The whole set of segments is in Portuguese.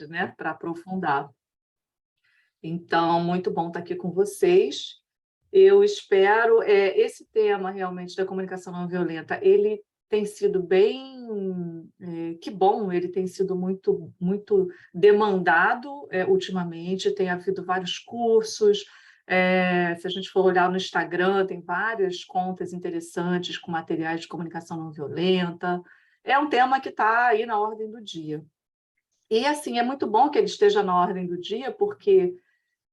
né, para aprofundar. Então, muito bom estar aqui com vocês. Eu espero, esse tema realmente da comunicação não violenta, ele tem sido bem, que bom, ele tem sido muito, muito demandado ultimamente, tem havido vários cursos, se a gente for olhar no Instagram, tem várias contas interessantes com materiais de comunicação não violenta, é um tema que está aí na ordem do dia. E, assim, é muito bom que ele esteja na ordem do dia, porque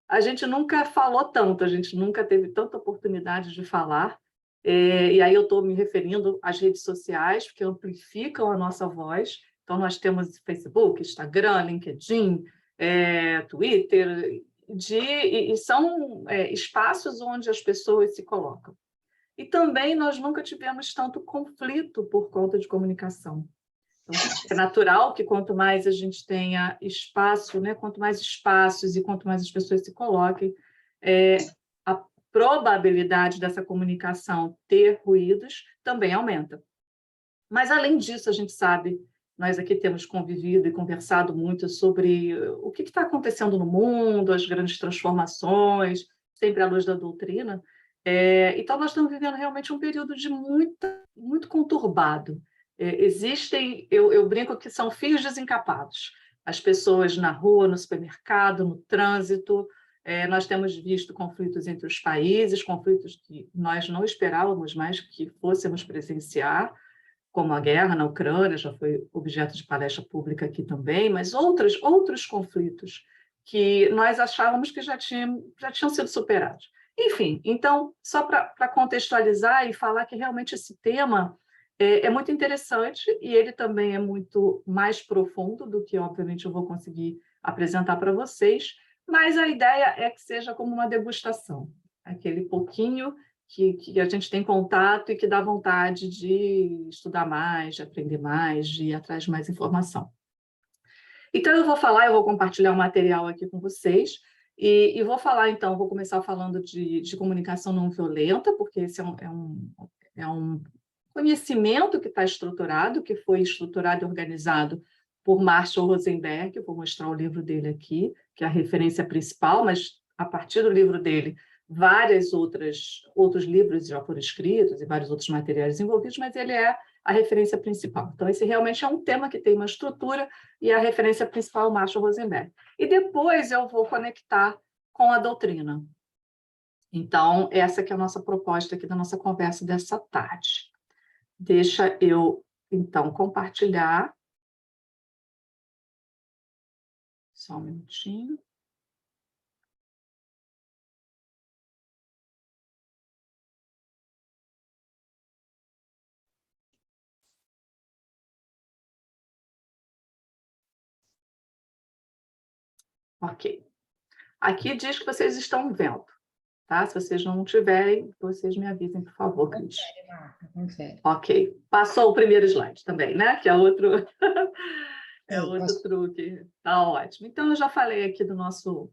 a gente nunca falou tanto, a gente nunca teve tanta oportunidade de falar, e aí eu estou me referindo às redes sociais, porque amplificam a nossa voz. Então, nós temos Facebook, Instagram, LinkedIn, Twitter, e são espaços onde as pessoas se colocam. E também nós nunca tivemos tanto conflito por conta de comunicação. Então, é natural que quanto mais a gente tenha espaço, né, quanto mais espaços e quanto mais as pessoas se coloquem, a probabilidade dessa comunicação ter ruídos também aumenta. Mas, além disso, a gente sabe, nós aqui temos convivido e conversado muito sobre o que está acontecendo no mundo, as grandes transformações, sempre à luz da doutrina. Então, nós estamos vivendo realmente um período de muito conturbado. Existem, eu brinco que são fios desencapados. As pessoas na rua, no supermercado, no trânsito, nós temos visto conflitos entre os países, conflitos que nós não esperávamos mais que fôssemos presenciar, como a guerra na Ucrânia, já foi objeto de palestra pública aqui também, mas outros conflitos que nós achávamos que já tinham sido superados. Enfim, então, só para contextualizar e falar que realmente esse tema é muito interessante e ele também é muito mais profundo do que, obviamente, eu vou conseguir apresentar para vocês, mas a ideia é que seja como uma degustação, aquele pouquinho que a gente tem contato e que dá vontade de estudar mais, de aprender mais, de ir atrás de mais informação. Então, eu vou compartilhar o material aqui com vocês, e vou falar, então, vou começar falando de comunicação não violenta, porque esse é um conhecimento que está estruturado, que foi estruturado e organizado por Marshall Rosenberg. Eu vou mostrar o livro dele aqui, que é a referência principal, mas a partir do livro dele, outros livros já foram escritos e vários outros materiais envolvidos, mas ele é a referência principal. Então, esse realmente é um tema que tem uma estrutura e a referência principal é o Marshall Rosenberg. E depois eu vou conectar com a doutrina. Então, essa que é a nossa proposta aqui da nossa conversa dessa tarde. Deixa eu, então, compartilhar. Só um minutinho. Ok. Aqui diz que vocês estão vendo, tá? Se vocês não tiverem, vocês me avisem, por favor, Cris. Ok. Passou o primeiro slide também, né? Que é outro, outro truque. Tá ótimo. Então, eu já falei aqui do nosso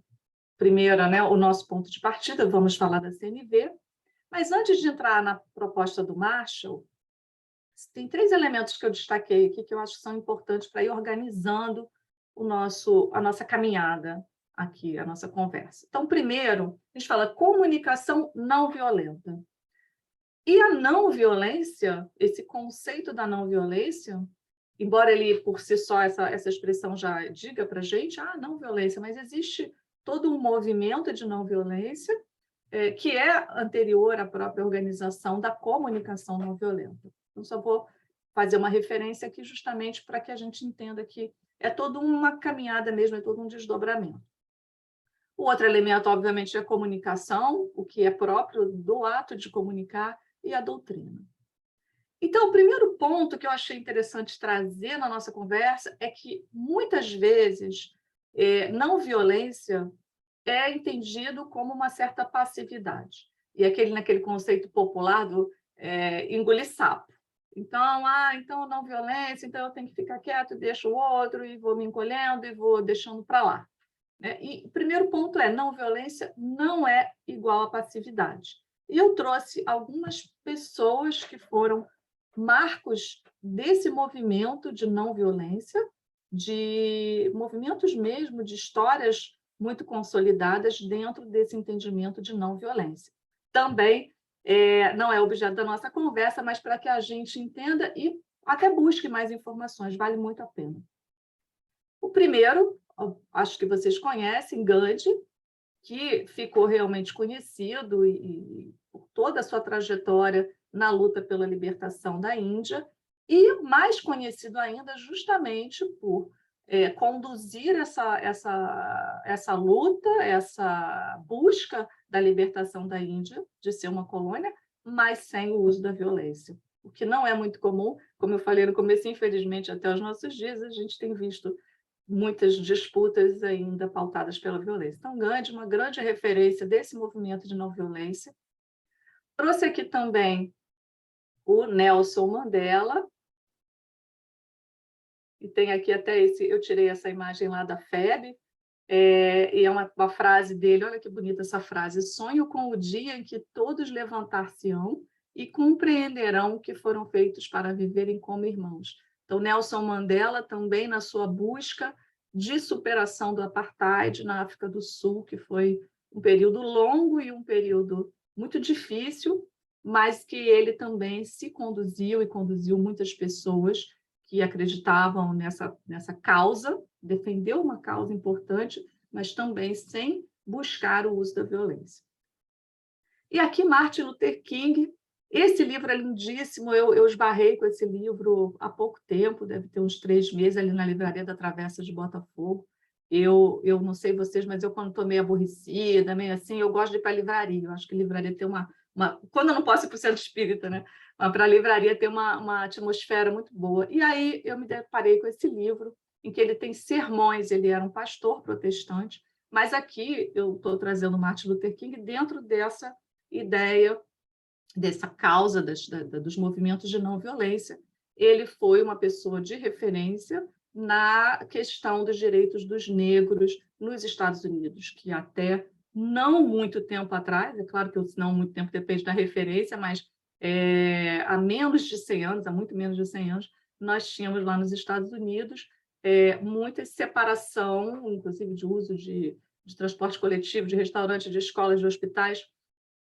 primeiro, né? O nosso ponto de partida, vamos falar da CNV. Mas antes de entrar na proposta do Marshall, tem 3 elementos que eu destaquei aqui que eu acho que são importantes para ir organizando a nossa caminhada aqui, a nossa conversa. Então, primeiro, a gente fala comunicação não violenta. E a não violência, esse conceito da não violência, embora ele, por si só, essa expressão já diga para a gente, não violência, mas existe todo um movimento de não violência que é anterior à própria organização da comunicação não violenta. Então, só vou fazer uma referência aqui justamente para que a gente entenda que é toda uma caminhada mesmo, é todo um desdobramento. O outro elemento, obviamente, é a comunicação, o que é próprio do ato de comunicar, e a doutrina. Então, o primeiro ponto que eu achei interessante trazer na nossa conversa é que, muitas vezes, não violência é entendido como uma certa passividade. E naquele conceito popular do engolir sapo. Então, então não violência, então eu tenho que ficar quieto, deixo o outro, e vou me encolhendo, e vou deixando para lá. E o primeiro ponto é, não violência não é igual a passividade. E eu trouxe algumas pessoas que foram marcos desse movimento de não violência, de movimentos mesmo, de histórias muito consolidadas dentro desse entendimento de não violência. Também não é objeto da nossa conversa, mas para que a gente entenda e até busque mais informações, vale muito a pena. O primeiro, acho que vocês conhecem, Gandhi, que ficou realmente conhecido e por toda a sua trajetória na luta pela libertação da Índia, e mais conhecido ainda justamente por conduzir essa luta, essa busca da libertação da Índia, de ser uma colônia, mas sem o uso da violência. O que não é muito comum, como eu falei no começo, infelizmente, até os nossos dias, a gente tem visto muitas disputas ainda pautadas pela violência. Então, Gandhi, uma grande referência desse movimento de não violência. Trouxe aqui também o Nelson Mandela, e tem aqui até eu tirei essa imagem lá da FEB, e é uma frase dele, olha que bonita essa frase: sonho com o dia em que todos levantar-se-ão e compreenderão que foram feitos para viverem como irmãos. Então, Nelson Mandela também na sua busca de superação do apartheid na África do Sul, que foi um período longo e um período muito difícil, mas que ele também se conduziu e conduziu muitas pessoas que acreditavam nessa causa, defendeu uma causa importante, mas também sem buscar o uso da violência. E aqui Martin Luther King, esse livro é lindíssimo, eu esbarrei com esse livro há pouco tempo, deve ter uns 3 meses, ali na Livraria da Travessa de Botafogo. Eu não sei vocês, mas eu, quando estou meio aborrecida, meio assim, eu gosto de ir para a livraria. Eu acho que a livraria tem uma... Quando eu não posso ir para o centro espírita, né? Mas para a livraria tem uma atmosfera muito boa. E aí eu me deparei com esse livro, em que ele tem sermões, ele era um pastor protestante, mas aqui eu estou trazendo Martin Luther King dentro dessa ideia, dessa causa dos movimentos de não violência. Ele foi uma pessoa de referência na questão dos direitos dos negros nos Estados Unidos, que até não muito tempo atrás, é claro que o não muito tempo depende da referência, mas há menos de 100 anos, há muito menos de 100 anos, nós tínhamos lá nos Estados Unidos muita separação, inclusive de uso de transporte coletivo, de restaurantes, de escolas, de hospitais.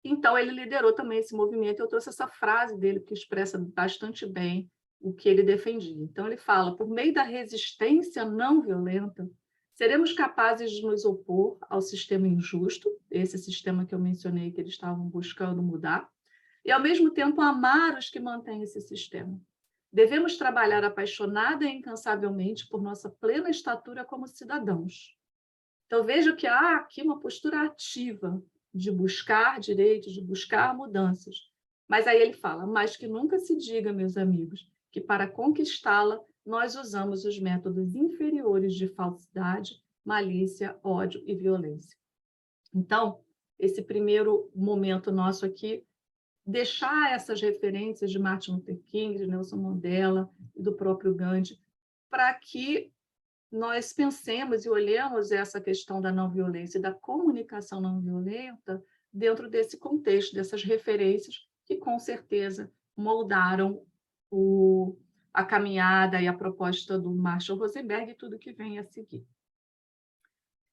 Então, ele liderou também esse movimento, e eu trouxe essa frase dele que expressa bastante bem o que ele defendia. Então, ele fala: por meio da resistência não violenta, seremos capazes de nos opor ao sistema injusto, esse sistema que eu mencionei que eles estavam buscando mudar, e, ao mesmo tempo, amar os que mantêm esse sistema. Devemos trabalhar apaixonada e incansavelmente por nossa plena estatura como cidadãos. Então, vejo que há aqui uma postura ativa de buscar direitos, de buscar mudanças. Mas aí ele fala: mas que nunca se diga, meus amigos, que para conquistá-la nós usamos os métodos inferiores de falsidade, malícia, ódio e violência. Então, esse primeiro momento nosso aqui, deixar essas referências de Martin Luther King, de Nelson Mandela e do próprio Gandhi, para que nós pensemos e olhemos essa questão da não violência e da comunicação não violenta dentro desse contexto, dessas referências que, com certeza, moldaram a caminhada e a proposta do Marshall Rosenberg e tudo que vem a seguir.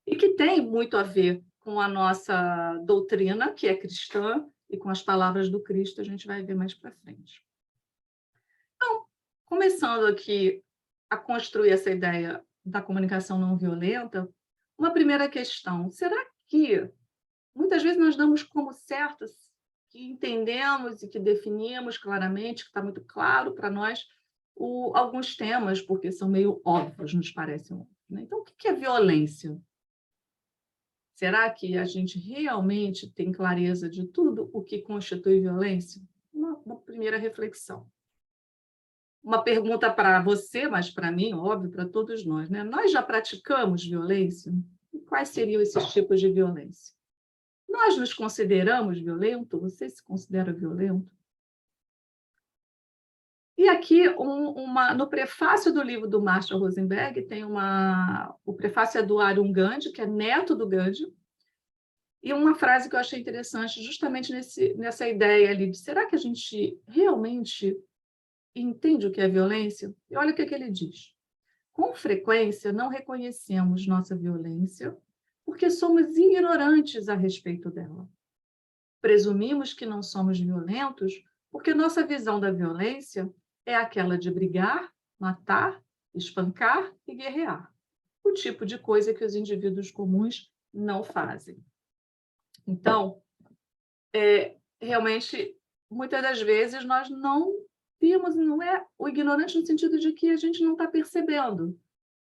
E que tem muito a ver com a nossa doutrina, que é cristã, e com as palavras do Cristo, a gente vai ver mais para frente. Então, começando aqui a construir essa ideia da comunicação não violenta, uma primeira questão: será que muitas vezes nós damos como certo, que entendemos e que definimos claramente, que está muito claro para nós, alguns temas, porque são meio óbvios, nos parecem óbvios, né? Então, o que é violência? Será que a gente realmente tem clareza de tudo o que constitui violência? Uma primeira reflexão. Uma pergunta para você, mas para mim, óbvio, para todos nós, né? Nós já praticamos violência? E quais seriam esses tipos de violência? Nós nos consideramos violentos? Você se considera violento? E aqui, no prefácio do livro do Marshall Rosenberg, o prefácio é do Arun Gandhi, que é neto do Gandhi, e uma frase que eu achei interessante, justamente nessa ideia ali, de será que a gente realmente entende o que é violência? E olha o que ele diz: com frequência, não reconhecemos nossa violência porque somos ignorantes a respeito dela. Presumimos que não somos violentos porque nossa visão da violência é aquela de brigar, matar, espancar e guerrear. O tipo de coisa que os indivíduos comuns não fazem. Então, realmente, muitas das vezes, nós não vimos, não é o ignorante no sentido de que a gente não está percebendo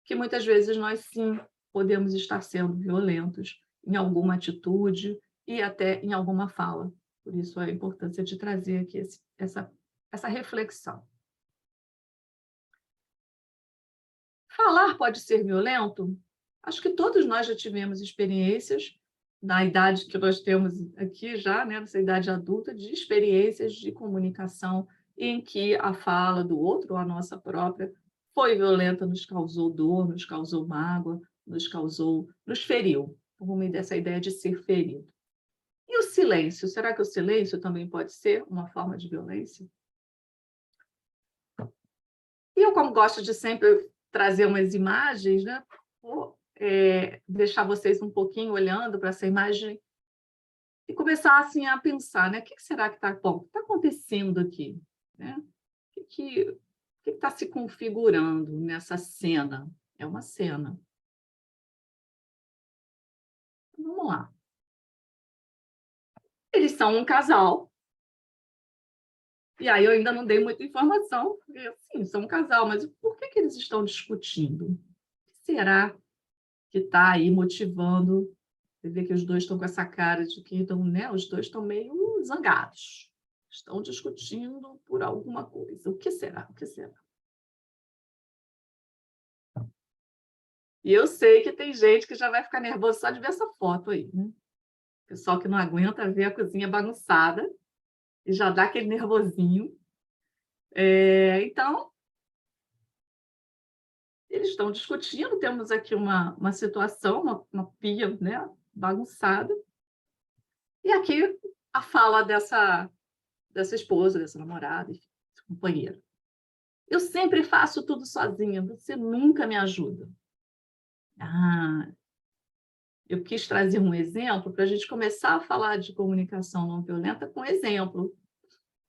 que muitas vezes nós, sim, podemos estar sendo violentos em alguma atitude e até em alguma fala. Por isso, a importância de trazer aqui essa reflexão. Falar pode ser violento? Acho que todos nós já tivemos experiências, na idade que nós temos aqui já, né, nessa idade adulta, de experiências de comunicação em que a fala do outro, ou a nossa própria, foi violenta, nos causou dor, nos causou mágoa, nos feriu. Então, vamos dessa ideia de ser ferido. E o silêncio? Será que o silêncio também pode ser uma forma de violência? E eu, como gosto de sempre trazer umas imagens, né, vou deixar vocês um pouquinho olhando para essa imagem e começar assim, a pensar, né? O que será que está acontecendo aqui? Né? O que está se configurando nessa cena? É uma cena. Vamos lá. Eles são um casal. E aí eu ainda não dei muita informação. Sim, são um casal, mas por que eles estão discutindo? O que será que está aí motivando? Você vê que os dois estão com essa cara de que estão, né? Os dois estão meio zangados. Estão discutindo por alguma coisa. O que será? O que será? E eu sei que tem gente que já vai ficar nervosa só de ver essa foto aí, né? Pessoal que não aguenta ver a cozinha bagunçada e já dá aquele nervosinho. Então, eles estão discutindo, temos aqui uma situação, uma pia, né, bagunçada. E aqui a fala dessa esposa, dessa namorada, enfim, dessa companheira. Eu sempre faço tudo sozinha, você nunca me ajuda. Eu quis trazer um exemplo para a gente começar a falar de comunicação não violenta com exemplo,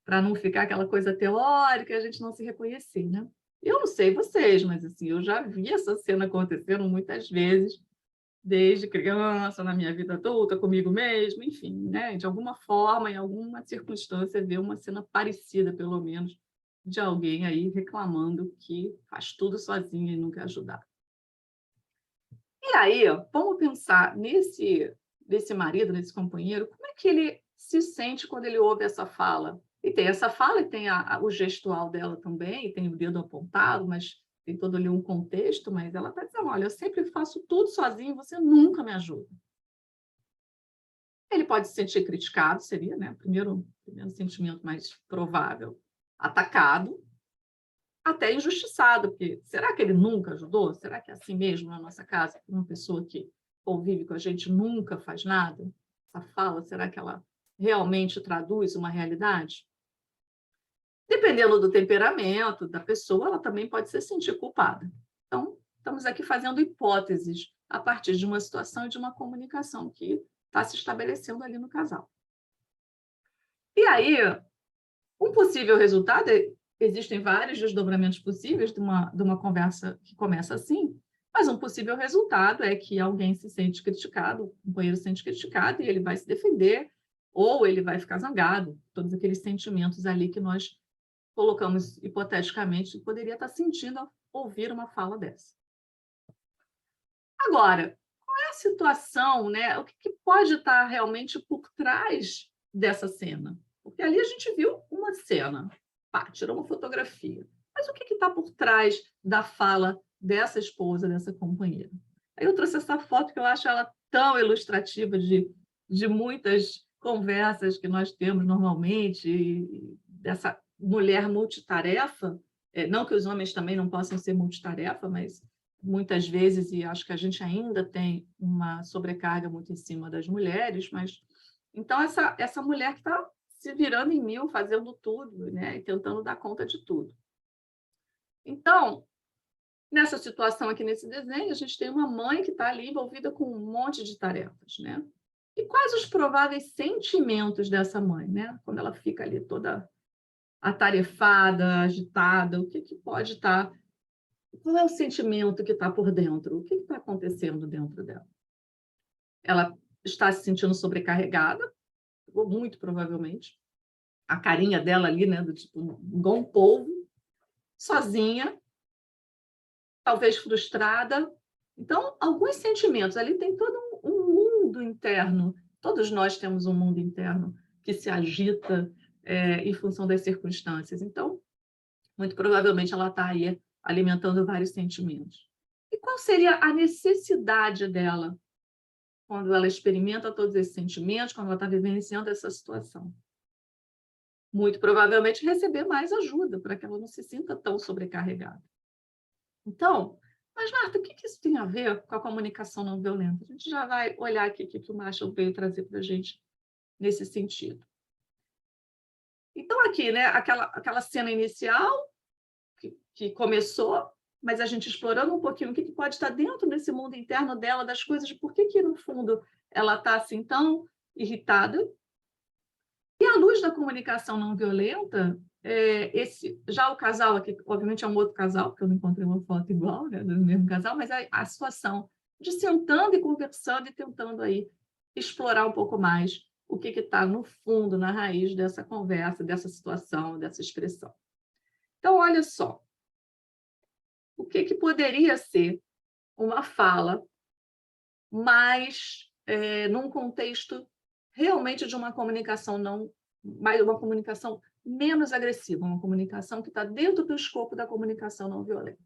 para não ficar aquela coisa teórica e a gente não se reconhecer, né? Eu não sei vocês, mas assim, eu já vi essa cena acontecendo muitas vezes, desde criança, na minha vida adulta, comigo mesmo, enfim, né? De alguma forma, em alguma circunstância, ver uma cena parecida, pelo menos, de alguém aí reclamando que faz tudo sozinha e nunca ajudar. E aí, vamos pensar nesse marido, nesse companheiro, como é que ele se sente quando ele ouve essa fala? E tem essa fala, e tem o gestual dela também, e tem o dedo apontado, mas tem todo ali um contexto, mas ela está dizendo, olha, eu sempre faço tudo sozinho, você nunca me ajuda. Ele pode se sentir criticado, seria, né? Primeiro sentimento mais provável, atacado, até injustiçado, porque será que ele nunca ajudou? Será que é assim mesmo na nossa casa? Uma pessoa que convive com a gente nunca faz nada? Essa fala, será que ela realmente traduz uma realidade? Dependendo do temperamento da pessoa, ela também pode se sentir culpada. Então, estamos aqui fazendo hipóteses a partir de uma situação e de uma comunicação que está se estabelecendo ali no casal. E aí, um possível resultado, existem vários desdobramentos possíveis de uma conversa que começa assim, mas um possível resultado é que alguém se sente criticado, o companheiro se sente criticado e ele vai se defender, ou ele vai ficar zangado, todos aqueles sentimentos ali que nós colocamos hipoteticamente que poderia estar sentindo ao ouvir uma fala dessa. Agora, qual é a situação, né? O que pode estar realmente por trás dessa cena? Porque ali a gente viu uma cena, tirou uma fotografia. Mas o que está por trás da fala dessa esposa, dessa companheira? Aí eu trouxe essa foto que eu acho ela tão ilustrativa de muitas conversas que nós temos normalmente, dessa mulher multitarefa. Não que os homens também não possam ser multitarefa, mas muitas vezes, e acho que a gente ainda tem uma sobrecarga muito em cima das mulheres, mas então essa mulher que está se virando em mil, fazendo tudo, né? E tentando dar conta de tudo. Então, Nessa situação aqui nesse desenho, a gente tem uma mãe que está ali envolvida com um monte de tarefas, né? E quais os prováveis sentimentos dessa mãe, né? Quando ela fica ali toda atarefada, agitada, o que pode estar... Qual é o sentimento que está por dentro? O que está acontecendo dentro dela? Ela está se sentindo sobrecarregada, muito provavelmente. A carinha dela ali, né, do tipo, igual um polvo, sozinha, talvez frustrada. Então, alguns sentimentos. Ali tem todo um mundo interno. Todos nós temos um mundo interno que se agita em função das circunstâncias. Então, muito provavelmente ela está aí alimentando vários sentimentos. E qual seria a necessidade dela quando ela experimenta todos esses sentimentos, quando ela está vivenciando essa situação? Muito provavelmente receber mais ajuda, para que ela não se sinta tão sobrecarregada. Então, mas Marta, o que isso tem a ver com a comunicação não violenta? A gente já vai olhar aqui o que o Marshall veio trazer para a gente nesse sentido. Então, aqui, né, aquela cena inicial que começou, mas a gente explorando um pouquinho o que pode estar dentro desse mundo interno dela, das coisas, de por que, no fundo, ela está assim tão irritada. E à luz da comunicação não violenta, já o casal aqui, obviamente é um outro casal, porque eu não encontrei uma foto igual, né, do mesmo casal, mas a situação de sentando e conversando e tentando aí explorar um pouco mais o que está no fundo, na raiz dessa conversa, dessa situação, dessa expressão. Então, olha só, o que poderia ser uma fala mais num contexto realmente de uma comunicação uma comunicação menos agressiva, uma comunicação que está dentro do escopo da comunicação não violenta.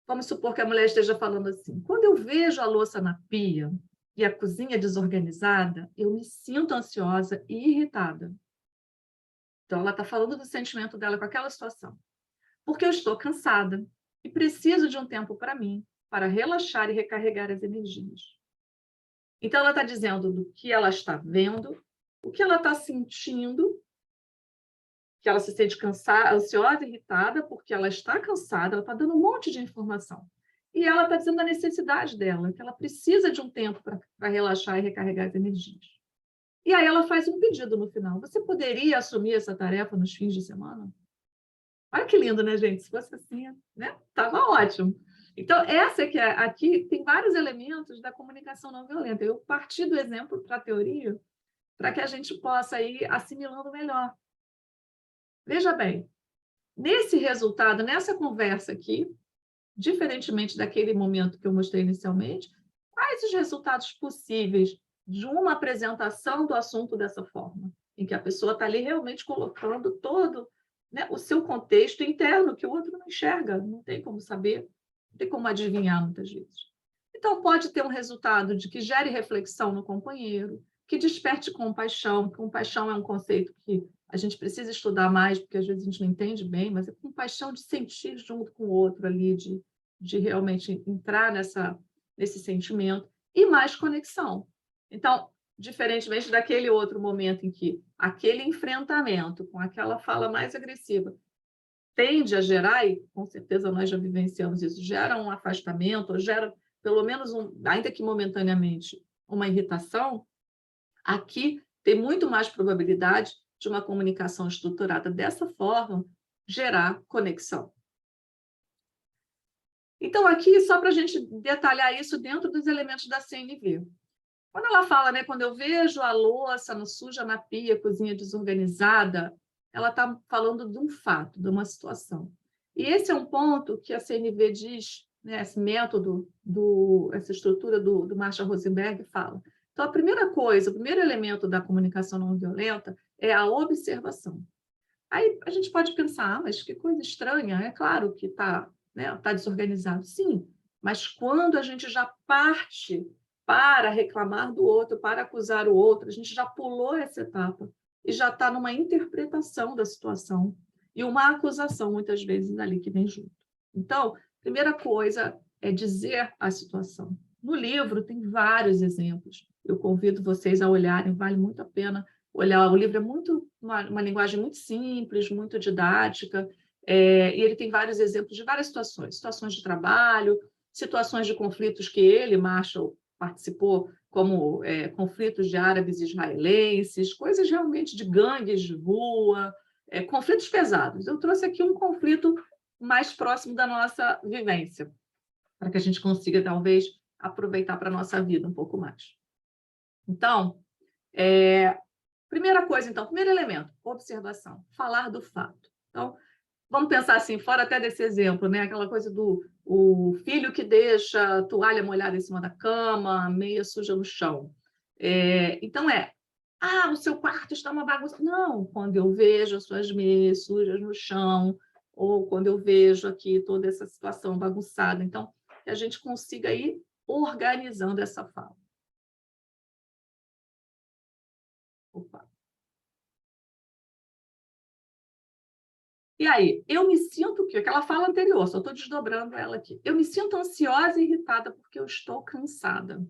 Vamos supor que a mulher esteja falando assim: quando eu vejo a louça na pia e a cozinha desorganizada, eu me sinto ansiosa e irritada. Então, ela está falando do sentimento dela com aquela situação. Porque eu estou cansada e preciso de um tempo para mim, para relaxar e recarregar as energias. Então, ela está dizendo do que ela está vendo, o que ela está sentindo, que ela se sente cansada, ansiosa, irritada, porque ela está cansada, ela está dando um monte de informação. E ela está dizendo a necessidade dela, que ela precisa de um tempo para relaxar e recarregar as energias. E aí ela faz um pedido no final: você poderia assumir essa tarefa nos fins de semana? Olha que lindo, né, gente? Se fosse assim, né? Tava ótimo. Então, essa que aqui tem vários elementos da comunicação não violenta. Eu parti do exemplo para a teoria para que a gente possa ir assimilando melhor. Veja bem, nesse resultado, nessa conversa aqui, diferentemente daquele momento que eu mostrei inicialmente, quais os resultados possíveis de uma apresentação do assunto dessa forma, em que a pessoa está ali realmente colocando todo, né, o seu contexto interno, que o outro não enxerga, não tem como saber, não tem como adivinhar muitas vezes. Então, pode ter um resultado de que gere reflexão no companheiro, que desperte compaixão. Compaixão é um conceito que a gente precisa estudar mais, porque às vezes a gente não entende bem, mas é compaixão de sentir junto com o outro ali, de realmente entrar nesse sentimento, e mais conexão. Então, diferentemente daquele outro momento em que aquele enfrentamento com aquela fala mais agressiva tende a gerar, e com certeza nós já vivenciamos isso, gera um afastamento, ou gera pelo menos, ainda que momentaneamente, uma irritação, aqui tem muito mais probabilidade de uma comunicação estruturada dessa forma gerar conexão. Então, aqui, só para a gente detalhar isso dentro dos elementos da CNV. Quando ela fala, né, quando eu vejo a louça suja na pia, cozinha desorganizada, ela está falando de um fato, de uma situação. E esse é um ponto que a CNV diz, né, esse método, essa estrutura do Marshall Rosenberg fala. Então, a primeira coisa, o primeiro elemento da comunicação não violenta é a observação. Aí a gente pode pensar: mas que coisa estranha, é claro que está, né, tá desorganizado. Sim, mas quando a gente já parte para reclamar do outro, para acusar o outro, a gente já pulou essa etapa e já está numa interpretação da situação e uma acusação, muitas vezes, ali que vem junto. Então, primeira coisa é dizer a situação. No livro tem vários exemplos. Eu convido vocês a olharem, vale muito a pena olhar. O livro é uma linguagem muito simples, muito didática, E ele tem vários exemplos de várias situações, situações de trabalho, situações de conflitos que ele, Marshall, participou, como conflitos de árabes e israelenses, coisas realmente de gangues de rua, conflitos pesados. Eu trouxe aqui um conflito mais próximo da nossa vivência, para que a gente consiga, talvez, aproveitar para a nossa vida um pouco mais. Então, primeira coisa, então, primeiro elemento, observação, falar do fato. Então, vamos pensar assim, fora até desse exemplo, né? Aquela coisa do o filho que deixa a toalha molhada em cima da cama, meia suja no chão. Então, o seu quarto está uma bagunça. Não, quando eu vejo as suas meias sujas no chão, ou quando eu vejo aqui toda essa situação bagunçada. Então, que a gente consiga ir organizando essa fala. Opa. E aí, eu me sinto o quê? Aquela fala anterior, só estou desdobrando ela aqui. Eu me sinto ansiosa e irritada porque eu estou cansada.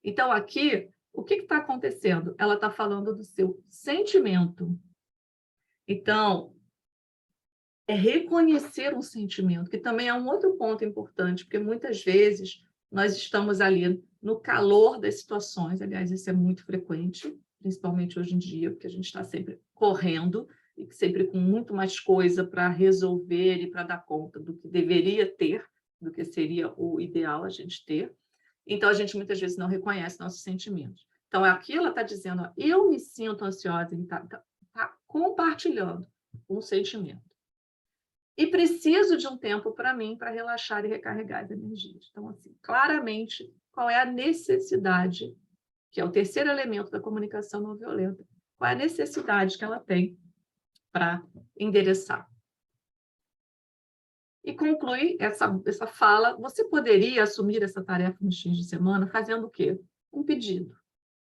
Então, aqui, o que está acontecendo? Ela está falando do seu sentimento. Então, é reconhecer um sentimento, que também é um outro ponto importante, porque muitas vezes nós estamos ali no calor das situações, aliás, isso é muito frequente, principalmente hoje em dia, porque a gente está sempre correndo, e sempre com muito mais coisa para resolver e para dar conta do que deveria ter, do que seria o ideal a gente ter. Então, a gente muitas vezes não reconhece nossos sentimentos. Então, aqui ela está dizendo, eu me sinto ansiosa, e está compartilhando um sentimento. E preciso de um tempo para mim, para relaxar e recarregar as energias. Então, assim, claramente, qual é a necessidade, que é o terceiro elemento da comunicação não violenta, qual é a necessidade que ela tem para endereçar. E conclui essa fala, você poderia assumir essa tarefa nos fins de semana fazendo o quê? Um pedido.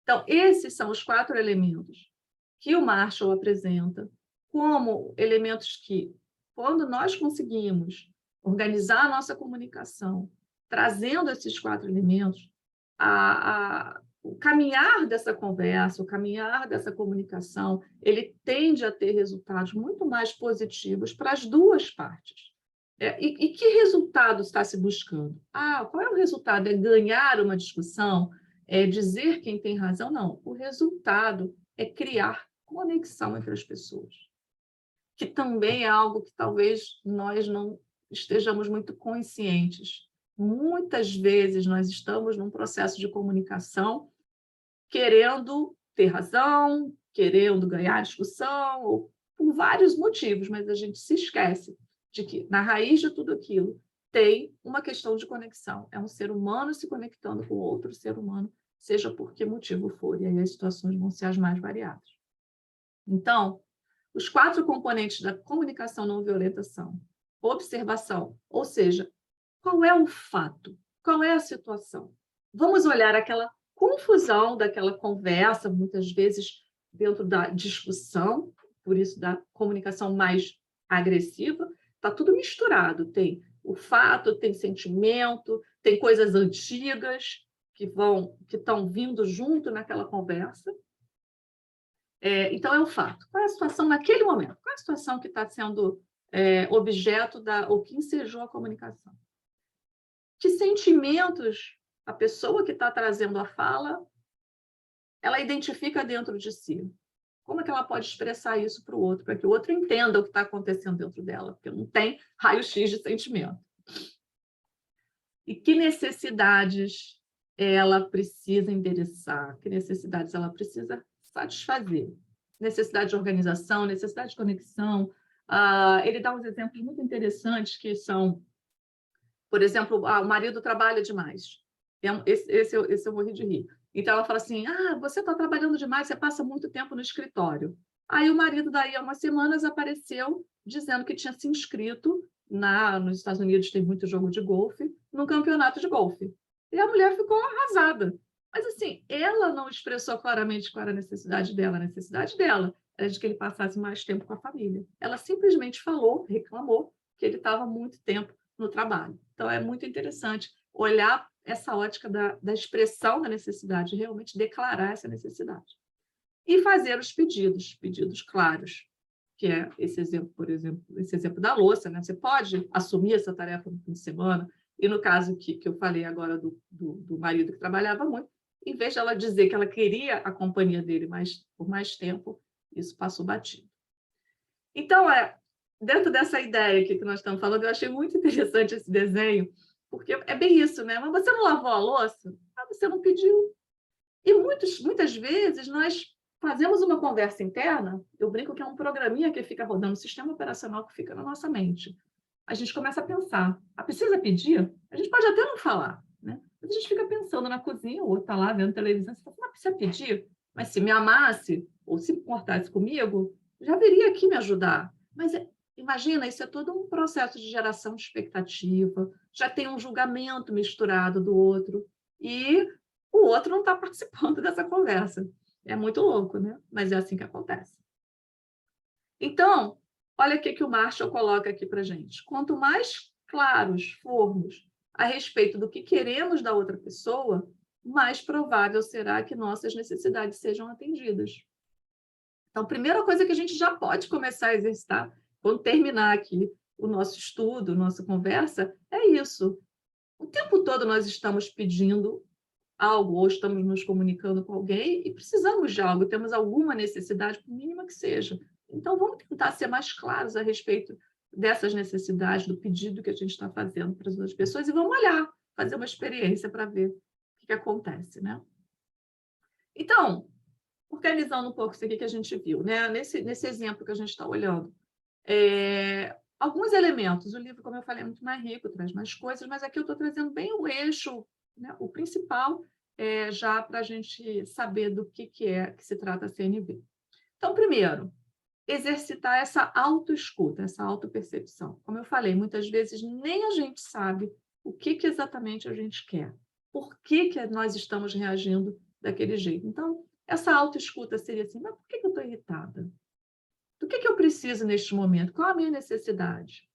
Então, esses são os 4 elementos que o Marshall apresenta como elementos que, quando nós conseguimos organizar a nossa comunicação, trazendo esses 4 elementos, o caminhar dessa conversa, o caminhar dessa comunicação, ele tende a ter resultados muito mais positivos para as duas partes. E que resultado está se buscando? Qual é o resultado? É ganhar uma discussão? É dizer quem tem razão? Não. O resultado é criar conexão entre as pessoas, que também é algo que talvez nós não estejamos muito conscientes. Muitas vezes nós estamos num processo de comunicação querendo ter razão, querendo ganhar discussão, ou por vários motivos, mas a gente se esquece de que, na raiz de tudo aquilo, tem uma questão de conexão. É um ser humano se conectando com outro ser humano, seja por que motivo for, e aí as situações vão ser as mais variadas. Então, os 4 componentes da comunicação não violenta são observação, ou seja, qual é o fato? Qual é a situação? Vamos olhar aquela confusão daquela conversa, muitas vezes dentro da discussão, por isso da comunicação mais agressiva, está tudo misturado. Tem o fato, tem sentimento, tem coisas antigas que estão vindo junto naquela conversa. Então, é o fato. Qual é a situação naquele momento? Qual é a situação que está sendo objeto ou que ensejou a comunicação? Que sentimentos a pessoa que está trazendo a fala, ela identifica dentro de si? Como é que ela pode expressar isso para o outro, para que o outro entenda o que está acontecendo dentro dela? Porque não tem raio-x de sentimento. E que necessidades ela precisa endereçar? Que necessidades ela precisa satisfazer? Necessidade de organização, necessidade de conexão. Ele dá uns exemplos muito interessantes que são, por exemplo, o marido trabalha demais. Esse eu morri de rir. Então, ela fala assim, você está trabalhando demais, você passa muito tempo no escritório. Aí o marido, daí há umas semanas, apareceu dizendo que tinha se inscrito, nos Estados Unidos tem muito jogo de golfe, num campeonato de golfe. E a mulher ficou arrasada. Mas, assim, ela não expressou claramente qual era a necessidade dela. A necessidade dela era de que ele passasse mais tempo com a família. Ela simplesmente falou, reclamou, que ele estava muito tempo no trabalho. Então, é muito interessante olhar essa ótica da expressão da necessidade, realmente declarar essa necessidade. E fazer os pedidos claros, que é esse exemplo, por exemplo, esse exemplo da louça, né? Você pode assumir essa tarefa no fim de semana, e no caso que eu falei agora do marido que trabalhava muito, em vez de ela dizer que ela queria a companhia dele por mais tempo, isso passou batido. Então, dentro dessa ideia aqui que nós estamos falando, eu achei muito interessante esse desenho, porque é bem isso, né? Mas você não lavou a louça? Ah, você não pediu. E muitas vezes nós fazemos uma conversa interna, eu brinco que é um programinha que fica rodando, um sistema operacional que fica na nossa mente. A gente começa a pensar, precisa pedir? A gente pode até não falar, né? Mas a gente fica pensando na cozinha, o outro está lá vendo televisão, você fala, mas precisa pedir? Mas se me amasse, ou se importasse comigo, já viria aqui me ajudar. Mas imagina, isso é todo um processo de geração de expectativa, já tem um julgamento misturado do outro, e o outro não está participando dessa conversa. É muito louco, né? Mas é assim que acontece. Então, olha o que o Marshall coloca aqui para a gente. Quanto mais claros formos a respeito do que queremos da outra pessoa, mais provável será que nossas necessidades sejam atendidas. Então, a primeira coisa que a gente já pode começar a exercitar, quando terminar aqui o nosso estudo, nossa conversa, é isso. O tempo todo nós estamos pedindo algo, ou estamos nos comunicando com alguém e precisamos de algo, temos alguma necessidade, por mínima que seja. Então, vamos tentar ser mais claros a respeito dessas necessidades, do pedido que a gente está fazendo para as outras pessoas e vamos olhar, fazer uma experiência para ver o que acontece, né? Então, organizando um pouco isso aqui que a gente viu, né? Nesse exemplo que a gente está olhando, alguns elementos, o livro, como eu falei, é muito mais rico, traz mais coisas, mas aqui eu estou trazendo bem o eixo, né? O principal, já para a gente saber do que se trata a CNV. Então, primeiro, exercitar essa autoescuta, essa autopercepção. Como eu falei, muitas vezes nem a gente sabe o que exatamente a gente quer, por que nós estamos reagindo daquele jeito. Então, essa autoescuta seria assim, mas por que eu estou irritada? Do que eu preciso neste momento? Qual a minha necessidade?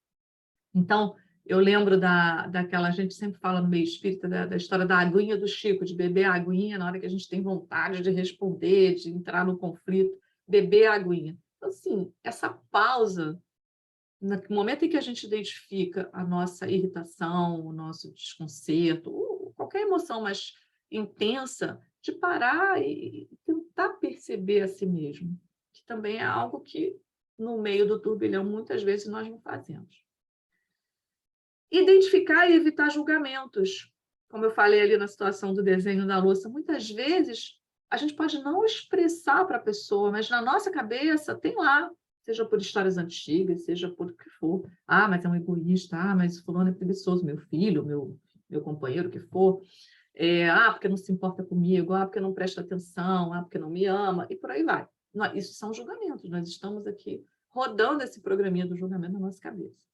Então, eu lembro daquela, a gente sempre fala no meio espírita, da história da aguinha do Chico, de beber a aguinha na hora que a gente tem vontade de responder, de entrar no conflito, beber a aguinha. Então, assim, essa pausa, no momento em que a gente identifica a nossa irritação, o nosso desconcerto, ou qualquer emoção mais intensa, de parar e tentar perceber a si mesmo, que também é algo que, no meio do turbilhão, muitas vezes nós não fazemos. Identificar e evitar julgamentos. Como eu falei ali na situação do desenho da louça, muitas vezes a gente pode não expressar para a pessoa, mas na nossa cabeça tem lá, seja por histórias antigas, seja por o que for. Ah, mas é um egoísta. Ah, mas fulano é preguiçoso. Meu filho, meu companheiro, o que for. Porque não se importa comigo. Ah, porque não presta atenção. Ah, porque não me ama. E por aí vai. Isso são julgamentos. Nós estamos aqui rodando esse programinha do julgamento na nossa cabeça.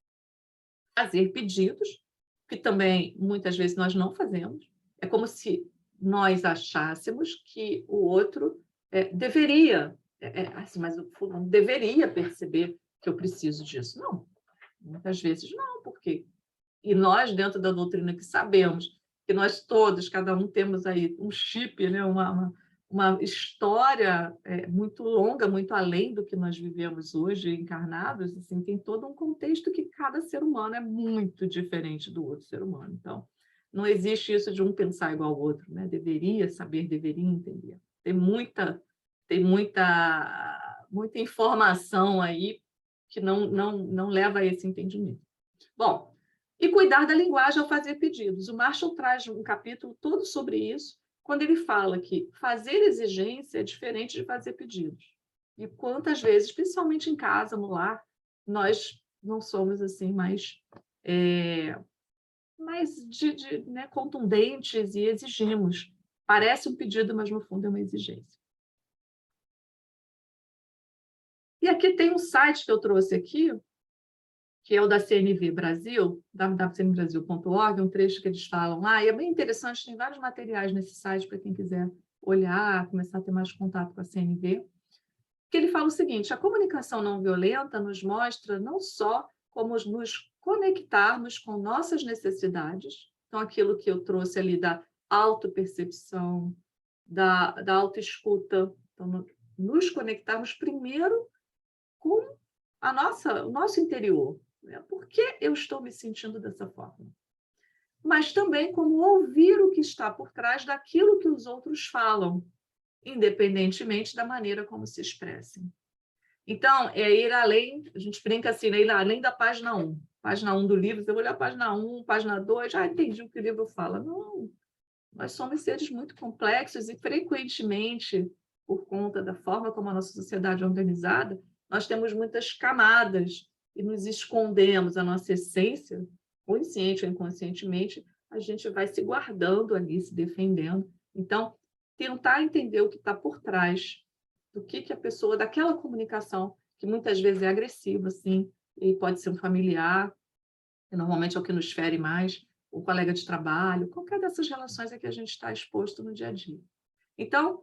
Fazer pedidos, que também muitas vezes nós não fazemos. É como se nós achássemos que o outro deveria, assim, mas o fulano deveria perceber que eu preciso disso. Não, muitas vezes não, porque... E nós, dentro da doutrina, que sabemos que nós todos, cada um temos aí um chip, né? uma história muito longa, muito além do que nós vivemos hoje, encarnados, assim, tem todo um contexto que cada ser humano é muito diferente do outro ser humano. Então, não existe isso de um pensar igual ao outro, né? Deveria saber, deveria entender. Tem muita informação aí que não leva a esse entendimento. Bom, e cuidar da linguagem ao fazer pedidos. O Marshall traz um capítulo todo sobre isso, quando ele fala que fazer exigência é diferente de fazer pedidos. E quantas vezes, principalmente em casa, no lar, nós não somos assim mais né, contundentes e exigimos. Parece um pedido, mas no fundo é uma exigência. E aqui tem um site que eu trouxe aqui, que é o da CNV Brasil, www.cnvbrasil.org, um trecho que eles falam lá, e é bem interessante, tem vários materiais nesse site para quem quiser olhar, começar a ter mais contato com a CNV, que ele fala o seguinte: a comunicação não violenta nos mostra não só como nos conectarmos com nossas necessidades, então aquilo que eu trouxe ali da autopercepção, da autoescuta, então nos conectarmos primeiro com o nosso interior, né? Por que eu estou me sentindo dessa forma? Mas também como ouvir o que está por trás daquilo que os outros falam, independentemente da maneira como se expressem. Então, é ir além, a gente brinca assim, né? Ir além da página 1. Página 1 do livro, você vai olhar a página 1, página 2, entendi o que o livro fala. Não, nós somos seres muito complexos e, frequentemente, por conta da forma como a nossa sociedade é organizada, nós temos muitas camadas e nos escondemos a nossa essência, consciente ou inconscientemente, a gente vai se guardando ali, se defendendo. Então, tentar entender o que está por trás do que a pessoa, daquela comunicação, que muitas vezes é agressiva, assim, e pode ser um familiar, que normalmente é o que nos fere mais, o colega de trabalho, qualquer dessas relações é que a gente está exposto no dia a dia. Então,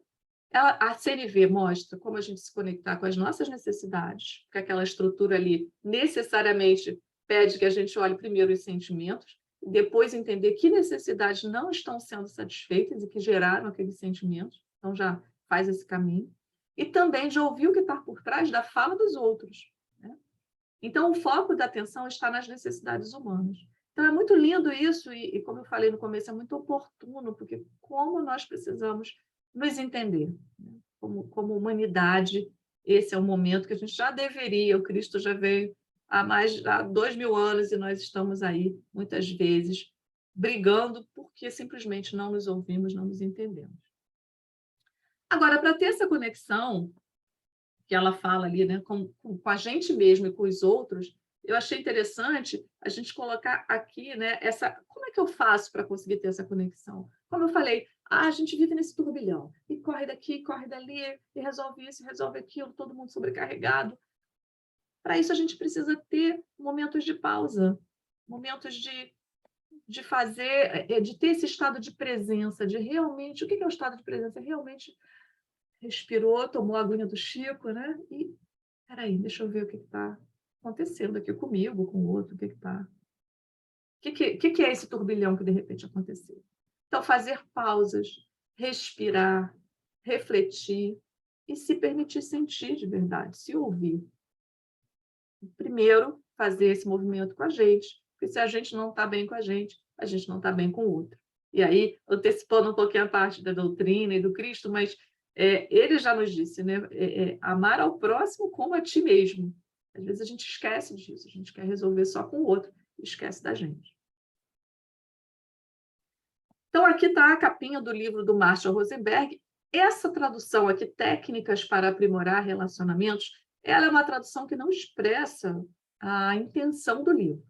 a CNV mostra como a gente se conectar com as nossas necessidades, porque aquela estrutura ali necessariamente pede que a gente olhe primeiro os sentimentos, e depois entender que necessidades não estão sendo satisfeitas e que geraram aqueles sentimentos, então já faz esse caminho, e também de ouvir o que está por trás da fala dos outros, né? Então, o foco da atenção está nas necessidades humanas. Então, é muito lindo isso, e como eu falei no começo, é muito oportuno, porque como nós precisamos nos entender, né? Como humanidade, esse é o momento que a gente já deveria, o Cristo já veio há 2000 anos, e nós estamos aí, muitas vezes, brigando porque simplesmente não nos ouvimos, não nos entendemos. Agora, para ter essa conexão, que ela fala ali, né, com a gente mesmo e com os outros, eu achei interessante a gente colocar aqui, né, como é que eu faço para conseguir ter essa conexão? Como eu falei, a gente vive nesse turbilhão, e corre daqui, corre dali, e resolve isso, resolve aquilo, todo mundo sobrecarregado. Para isso, a gente precisa ter momentos de pausa, momentos de fazer, de ter esse estado de presença, de realmente, o que é o estado de presença? Realmente respirou, tomou a aguinha do Chico, né? E, peraí, deixa eu ver o que está acontecendo aqui comigo, com o outro, o que está... que é esse turbilhão que, de repente, aconteceu? Então, fazer pausas, respirar, refletir e se permitir sentir de verdade, se ouvir. Primeiro, fazer esse movimento com a gente, porque se a gente não está bem com a gente não está bem com o outro. E aí, antecipando um pouquinho a parte da doutrina e do Cristo, mas ele já nos disse, né? Amar ao próximo como a ti mesmo. Às vezes a gente esquece disso, a gente quer resolver só com o outro e esquece da gente. Então, aqui está a capinha do livro do Marshall Rosenberg. Essa tradução aqui, Técnicas para Aprimorar Relacionamentos, ela é uma tradução que não expressa a intenção do livro,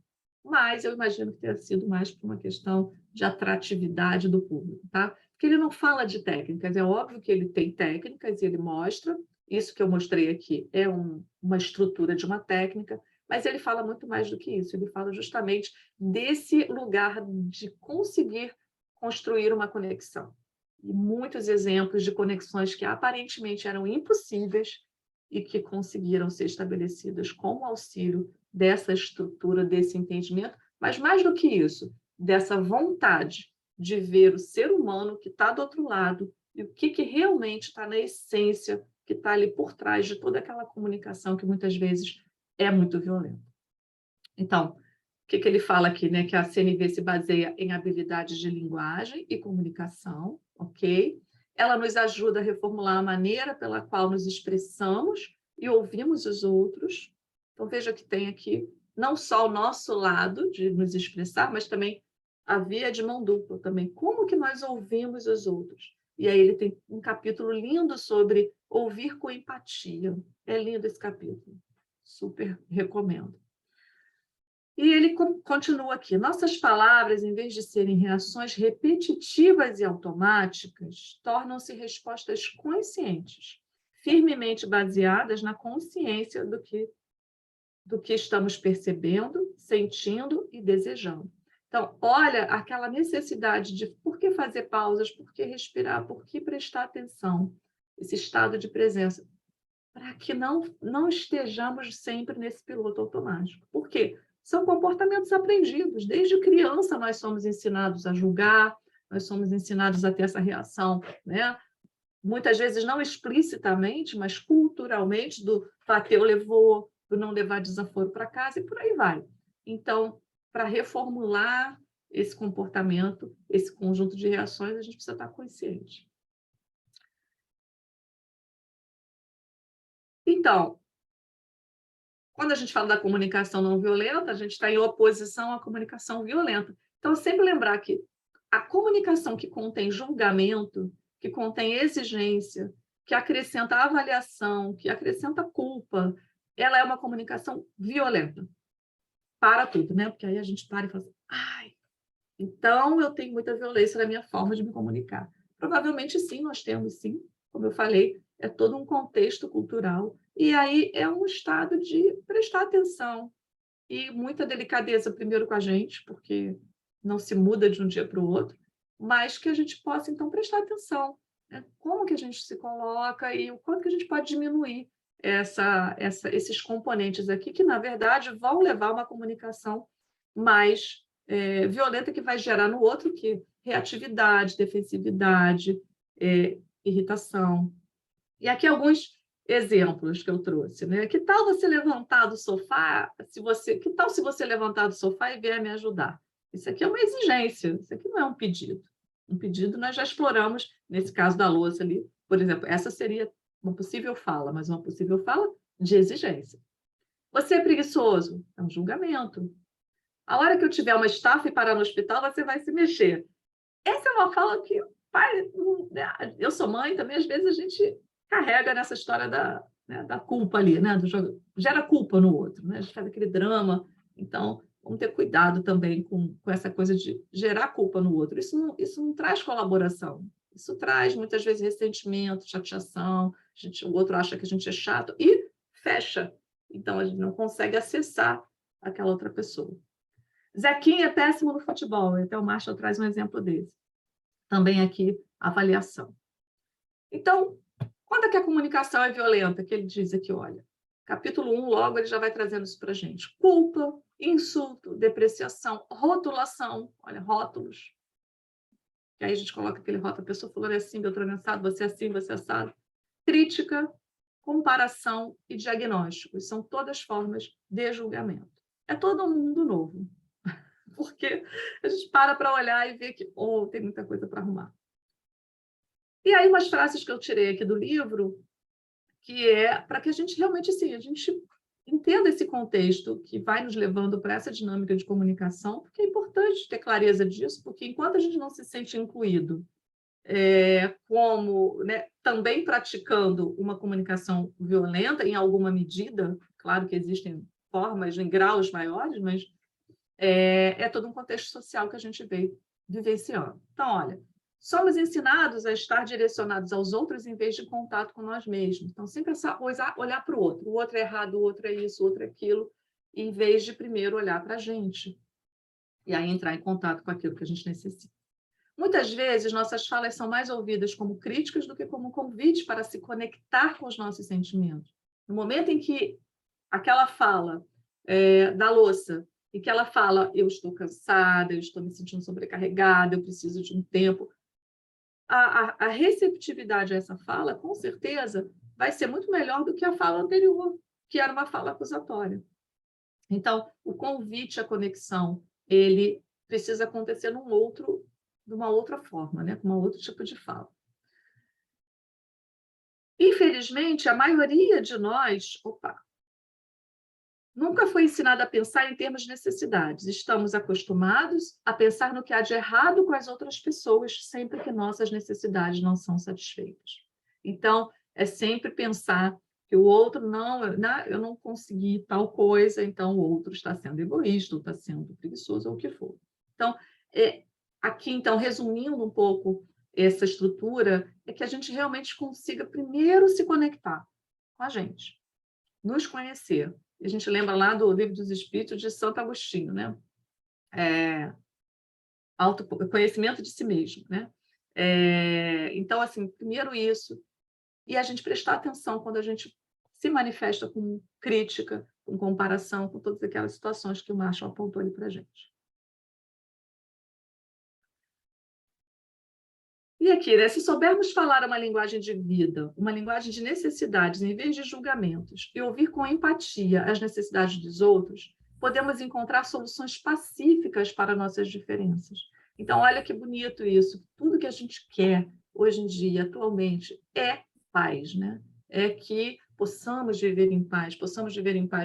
mas eu imagino que tenha sido mais por uma questão de atratividade do público, tá? Porque ele não fala de técnicas, é óbvio que ele tem técnicas e ele mostra, isso que eu mostrei aqui é uma estrutura de uma técnica, mas ele fala muito mais do que isso, ele fala justamente desse lugar de conseguir construir uma conexão. E muitos exemplos de conexões que aparentemente eram impossíveis e que conseguiram ser estabelecidas com o auxílio dessa estrutura, desse entendimento, mas mais do que isso, dessa vontade de ver o ser humano que está do outro lado e o que realmente está na essência, que está ali por trás de toda aquela comunicação que muitas vezes é muito violenta. Então, o que ele fala aqui, né? Que a CNV se baseia em habilidades de linguagem e comunicação, ok? Ela nos ajuda a reformular a maneira pela qual nos expressamos e ouvimos os outros. Então, veja que tem aqui não só o nosso lado de nos expressar, mas também a via de mão dupla também. Como que nós ouvimos os outros? E aí ele tem um capítulo lindo sobre ouvir com empatia. É lindo esse capítulo. Super recomendo. E ele continua aqui. Nossas palavras, em vez de serem reações repetitivas e automáticas, tornam-se respostas conscientes, firmemente baseadas na consciência do que estamos percebendo, sentindo e desejando. Então, olha aquela necessidade de por que fazer pausas, por que respirar, por que prestar atenção, esse estado de presença, para que não estejamos sempre nesse piloto automático. Por quê? São comportamentos aprendidos. Desde criança, nós somos ensinados a julgar, nós somos ensinados a ter essa reação, né? Muitas vezes não explicitamente, mas culturalmente, do bateu, levou, do não levar desaforo para casa e por aí vai. Então, para reformular esse comportamento, esse conjunto de reações, a gente precisa estar consciente. Então, quando a gente fala da comunicação não violenta, a gente está em oposição à comunicação violenta. Então, sempre lembrar que a comunicação que contém julgamento, que contém exigência, que acrescenta avaliação, que acrescenta culpa, ela é uma comunicação violenta. Para tudo, né? Porque aí a gente para e fala assim, ai, então eu tenho muita violência na minha forma de me comunicar. Provavelmente sim, nós temos sim, como eu falei, é todo um contexto cultural, e aí é um estado de prestar atenção e muita delicadeza primeiro com a gente, porque não se muda de um dia para o outro, mas que a gente possa então prestar atenção, né? Como que a gente se coloca e o quanto que a gente pode diminuir esses componentes aqui, que na verdade vão levar a uma comunicação mais violenta, que vai gerar no outro que reatividade, defensividade, irritação. E aqui alguns exemplos que eu trouxe, né? Que tal você levantar do sofá, que tal se você levantar do sofá e vier me ajudar? Isso aqui é uma exigência, isso aqui não é um pedido. Um pedido nós já exploramos, nesse caso da louça ali, por exemplo, essa seria uma possível fala, mas uma possível fala de exigência. Você é preguiçoso? É um julgamento. A hora que eu tiver uma estafa e parar no hospital, você vai se mexer. Essa é uma fala que, pai, eu sou mãe também, às vezes a gente carrega nessa história da culpa ali, né? Gera culpa no outro, né? A gente faz aquele drama. Então, vamos ter cuidado também com essa coisa de gerar culpa no outro. Isso não traz colaboração. Isso traz, muitas vezes, ressentimento, chateação. O outro acha que a gente é chato e fecha. Então, a gente não consegue acessar aquela outra pessoa. Zequinha é péssimo no futebol, então o Marshall traz um exemplo desse. Também aqui, avaliação. Então, quando é que a comunicação é violenta? Que ele diz aqui, olha, capítulo 1, logo ele já vai trazendo isso para a gente. Culpa, insulto, depreciação, rotulação, olha, rótulos. E aí a gente coloca aquele rótulo, a pessoa falou assim, Beltrano assado, você é assim, você é assado. Crítica, comparação e diagnóstico. São todas formas de julgamento. É todo um mundo novo. Porque a gente para olhar e ver que tem muita coisa para arrumar. E aí umas frases que eu tirei aqui do livro, que é para que a gente realmente, assim, a gente entenda esse contexto que vai nos levando para essa dinâmica de comunicação, porque é importante ter clareza disso, porque enquanto a gente não se sente incluído como, né, também praticando uma comunicação violenta em alguma medida, claro que existem formas em graus maiores, mas é todo um contexto social que a gente vem vivenciando. Então, olha, somos ensinados a estar direcionados aos outros em vez de contato com nós mesmos. Então, sempre essa coisa, olhar para o outro é errado, o outro é isso, o outro é aquilo, em vez de primeiro olhar para a gente e aí entrar em contato com aquilo que a gente necessita. Muitas vezes, nossas falas são mais ouvidas como críticas do que como convite para se conectar com os nossos sentimentos. No momento em que aquela fala da louça, e que ela fala, eu estou cansada, eu estou me sentindo sobrecarregada, eu preciso de um tempo. A receptividade a essa fala, com certeza, vai ser muito melhor do que a fala anterior, que era uma fala acusatória. Então, o convite à conexão, ele precisa acontecer de uma outra forma, né? Com um outro tipo de fala. Infelizmente, a maioria de nós, nunca foi ensinada a pensar em termos de necessidades. Estamos acostumados a pensar no que há de errado com as outras pessoas sempre que nossas necessidades não são satisfeitas. Então, é sempre pensar que o outro eu não consegui tal coisa, então o outro está sendo egoísta, ou está sendo preguiçoso, ou o que for. Então, aqui, então, resumindo um pouco essa estrutura, é que a gente realmente consiga primeiro se conectar com a gente, nos conhecer. A gente lembra lá do Livro dos Espíritos de Santo Agostinho, né? Autoconhecimento de si mesmo, né? Então, assim, primeiro isso, e a gente prestar atenção quando a gente se manifesta com crítica, com comparação, com todas aquelas situações que o Marshall apontou ali para a gente. E aqui, né, se soubermos falar uma linguagem de vida, uma linguagem de necessidades, em vez de julgamentos, e ouvir com empatia as necessidades dos outros, podemos encontrar soluções pacíficas para nossas diferenças. Então, olha que bonito isso. Tudo que a gente quer hoje em dia, atualmente, é paz, né? É que possamos viver em paz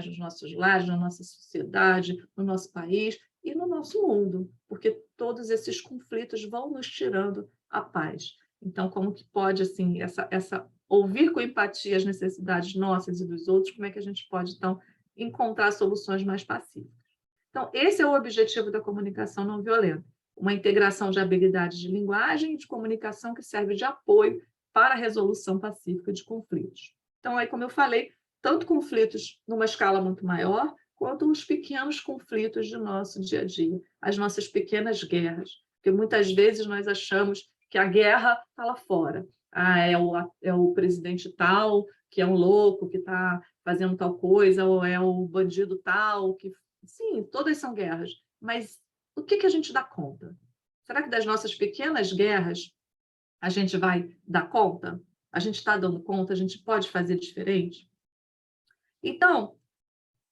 nos nossos lares, na nossa sociedade, no nosso país e no nosso mundo, porque todos esses conflitos vão nos tirando a paz. Então, como que pode, assim, essa ouvir com empatia as necessidades nossas e dos outros, como é que a gente pode, então, encontrar soluções mais pacíficas? Então, esse é o objetivo da comunicação não violenta, uma integração de habilidades de linguagem e de comunicação que serve de apoio para a resolução pacífica de conflitos. Então, aí, como eu falei, tanto conflitos numa escala muito maior, quanto os pequenos conflitos do nosso dia a dia, as nossas pequenas guerras, porque muitas vezes nós achamos que a guerra está lá fora. É o presidente tal, que é um louco, que está fazendo tal coisa, ou é o bandido tal, que... Sim, todas são guerras, mas o que a gente dá conta? Será que das nossas pequenas guerras a gente vai dar conta? A gente está dando conta? A gente pode fazer diferente? Então,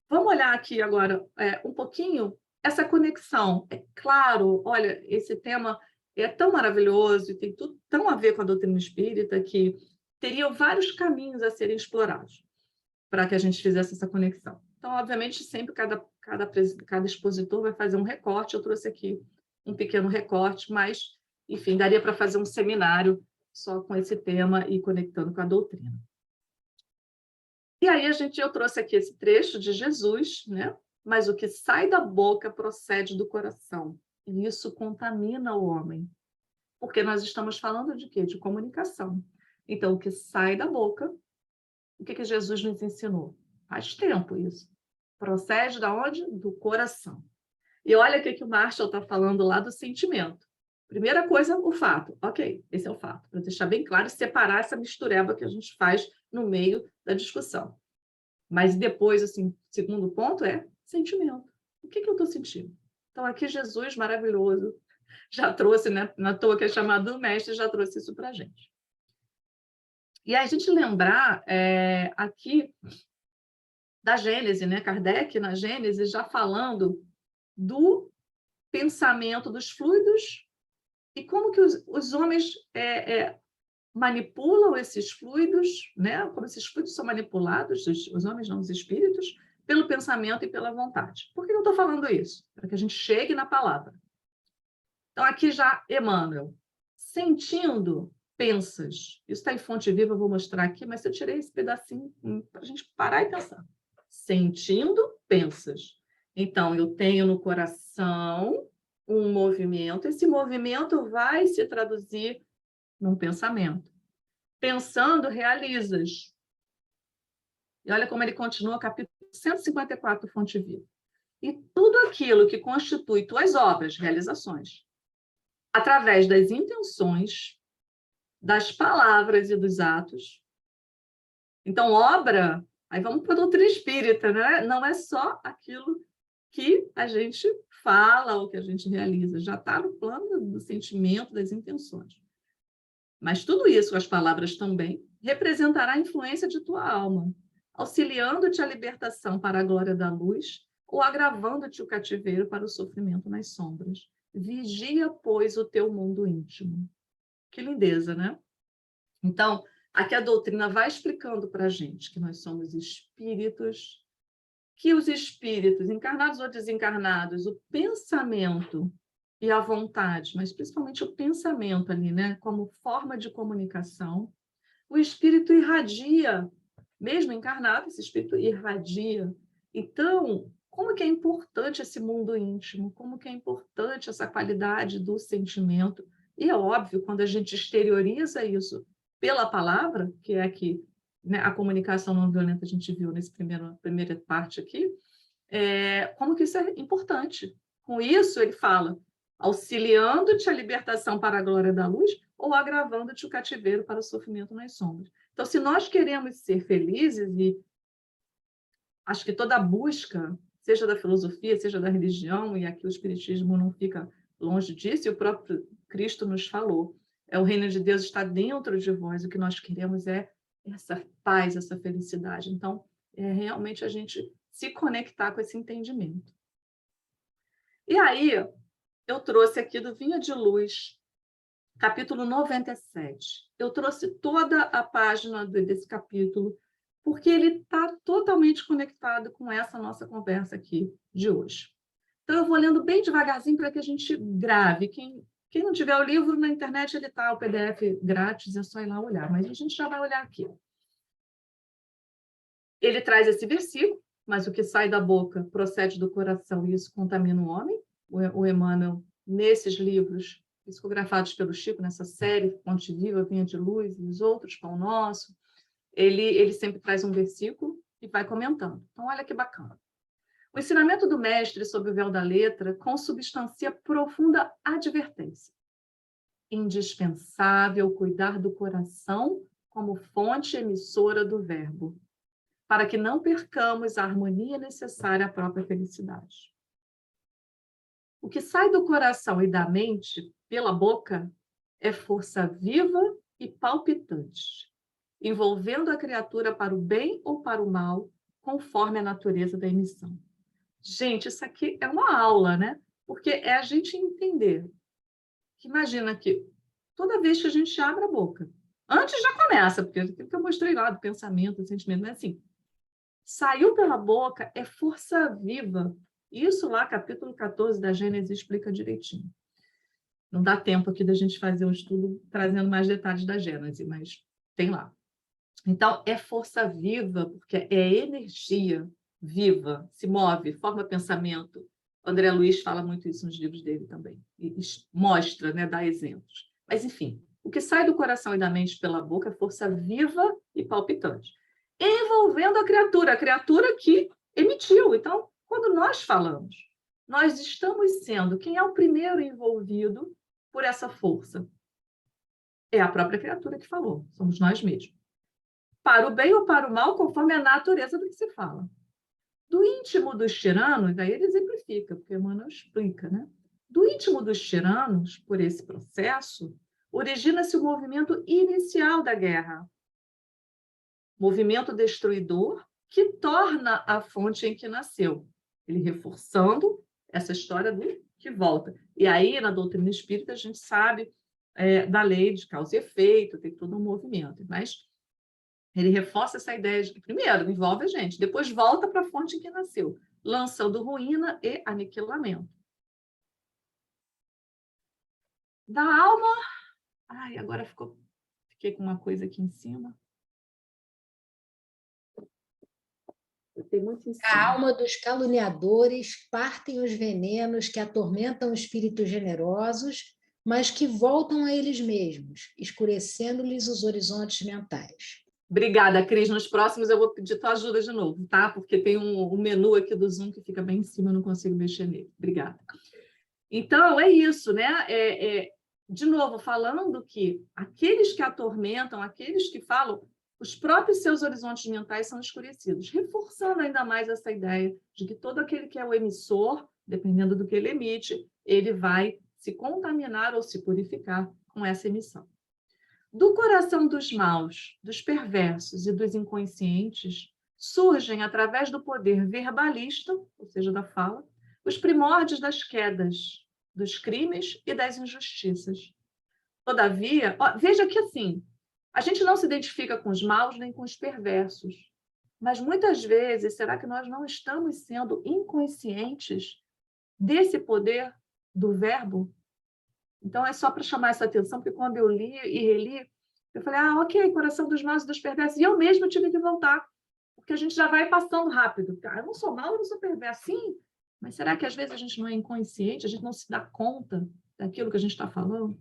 vamos olhar aqui agora um pouquinho essa conexão. É claro, olha, esse tema é tão maravilhoso e tem tudo tão a ver com a doutrina espírita que teriam vários caminhos a serem explorados para que a gente fizesse essa conexão. Então, obviamente, sempre cada expositor vai fazer um recorte. Eu trouxe aqui um pequeno recorte, mas, enfim, daria para fazer um seminário só com esse tema e conectando com a doutrina. E aí eu trouxe aqui esse trecho de Jesus, né? Mas o que sai da boca procede do coração, e isso contamina o homem. Porque nós estamos falando de quê? De comunicação. Então, o que sai da boca, o que Jesus nos ensinou? Faz tempo isso. Procede da onde? Do coração. E olha o que o Marshall está falando lá do sentimento. Primeira coisa, o fato. Ok, esse é o fato. Para deixar bem claro, separar essa mistureba que a gente faz no meio da discussão. Mas depois, assim, segundo ponto é sentimento. O que eu estou sentindo? Então, aqui Jesus, maravilhoso, já trouxe, né? Na toa que é chamado do mestre, já trouxe isso para a gente. E a gente lembrar aqui da Gênese, né? Kardec, na Gênese, já falando do pensamento dos fluidos e como que os homens manipulam esses fluidos, né? Como esses fluidos são manipulados, os homens não, os espíritos, pelo pensamento e pela vontade. Por que eu estou falando isso? Para que a gente chegue na palavra. Então, aqui já, Emmanuel, sentindo, pensas. Isso está em Fonte Viva, eu vou mostrar aqui, mas eu tirei esse pedacinho para a gente parar e pensar. Sentindo, pensas. Então, eu tenho no coração um movimento, esse movimento vai se traduzir num pensamento. Pensando, realizas. E olha como ele continua, capítulo 154, Fonte Viva. E tudo aquilo que constitui tuas obras, realizações, através das intenções, das palavras e dos atos. Então, obra, aí vamos para a doutrina espírita, né? Não é só aquilo que a gente fala ou que a gente realiza, já está no plano do sentimento, das intenções. Mas tudo isso, as palavras também, representará a influência de tua alma, auxiliando-te à libertação para a glória da luz ou agravando-te o cativeiro para o sofrimento nas sombras. Vigia, pois, o teu mundo íntimo. Que lindeza, né? Então, aqui a doutrina vai explicando para a gente que nós somos espíritos, que os espíritos, encarnados ou desencarnados, o pensamento e a vontade, mas principalmente o pensamento ali, né, como forma de comunicação, o espírito irradia, mesmo encarnado, esse espírito irradia. Então, como que é importante esse mundo íntimo? Como que é importante essa qualidade do sentimento? E é óbvio, quando a gente exterioriza isso pela palavra, que é aqui, né, a comunicação não violenta, a gente viu nessa primeira parte aqui, como que isso é importante. Com isso, ele fala, auxiliando-te a libertação para a glória da luz ou agravando-te o cativeiro para o sofrimento nas sombras. Então, se nós queremos ser felizes, e acho que toda busca, seja da filosofia, seja da religião, e aqui o espiritismo não fica longe disso, e o próprio Cristo nos falou, o reino de Deus está dentro de vós, o que nós queremos é essa paz, essa felicidade. Então, é realmente a gente se conectar com esse entendimento. E aí, eu trouxe aqui do Vinha de Luz, capítulo 97. Eu trouxe toda a página desse capítulo, porque ele está totalmente conectado com essa nossa conversa aqui de hoje. Então, eu vou lendo bem devagarzinho para que a gente grave. Quem não tiver o livro na internet, ele está o PDF grátis, é só ir lá olhar. Mas a gente já vai olhar aqui. Ele traz esse versículo, mas o que sai da boca procede do coração e isso contamina o homem. O Emmanuel, nesses livros psicografados pelo Chico, nessa série Fonte Viva, Vinha de Luz e os outros, Pão Nosso, ele sempre traz um versículo e vai comentando. Então, olha que bacana. O ensinamento do mestre sobre o véu da letra consubstancia profunda advertência. Indispensável cuidar do coração como fonte emissora do verbo, para que não percamos a harmonia necessária à própria felicidade. O que sai do coração e da mente pela boca é força viva e palpitante, envolvendo a criatura para o bem ou para o mal, conforme a natureza da emissão. Gente, isso aqui é uma aula, né? Porque é a gente entender. Imagina que toda vez que a gente abre a boca, antes já começa, porque aquilo que eu mostrei lá, do pensamento, do sentimento, mas assim, saiu pela boca é força viva. Isso lá, capítulo 14 da Gênesis, explica direitinho. Não dá tempo aqui da gente fazer um estudo trazendo mais detalhes da Gênesis, mas tem lá. Então, é força viva, porque é energia viva, se move, forma pensamento. O André Luiz fala muito isso nos livros dele também. E mostra, né, dá exemplos. Mas, enfim, o que sai do coração e da mente pela boca é força viva e palpitante, envolvendo a criatura que emitiu. Então, quando nós falamos, nós estamos sendo quem é o primeiro envolvido por essa força. É a própria criatura que falou, somos nós mesmos. Para o bem ou para o mal, conforme a natureza do que se fala. Do íntimo dos tiranos, daí ele exemplifica, porque Emmanuel explica, né? Do íntimo dos tiranos, por esse processo, origina-se o movimento inicial da guerra. Movimento destruidor que torna a fonte em que nasceu. Ele reforçando essa história do que volta. E aí, na doutrina espírita, a gente sabe da lei de causa e efeito, tem todo um movimento. Mas ele reforça essa ideia de que, primeiro, envolve a gente, depois volta para a fonte em que nasceu, lançando ruína e aniquilamento. Da alma... Ai, agora fiquei com uma coisa aqui em cima. Tem muito em cima. A alma dos caluniadores partem os venenos que atormentam espíritos generosos, mas que voltam a eles mesmos, escurecendo-lhes os horizontes mentais. Obrigada, Cris. Nos próximos eu vou pedir tua ajuda de novo, tá? Porque tem um menu aqui do Zoom que fica bem em cima, eu não consigo mexer nele. Obrigada. Então, é isso, né? De novo, falando que aqueles que atormentam, aqueles que falam, os próprios seus horizontes mentais são escurecidos, reforçando ainda mais essa ideia de que todo aquele que é o emissor, dependendo do que ele emite, ele vai se contaminar ou se purificar com essa emissão. Do coração dos maus, dos perversos e dos inconscientes, surgem, através do poder verbalista, ou seja, da fala, os primórdios das quedas, dos crimes e das injustiças. Todavia, veja que assim, a gente não se identifica com os maus nem com os perversos, mas muitas vezes, será que nós não estamos sendo inconscientes desse poder do verbo? Então, é só para chamar essa atenção, porque quando eu li e reli, eu falei, ok, coração dos maus e dos perversos. E eu mesma tive que voltar, porque a gente já vai passando rápido. Eu não sou mau, eu não sou perverso. Sim, mas será que às vezes a gente não é inconsciente, a gente não se dá conta daquilo que a gente está falando?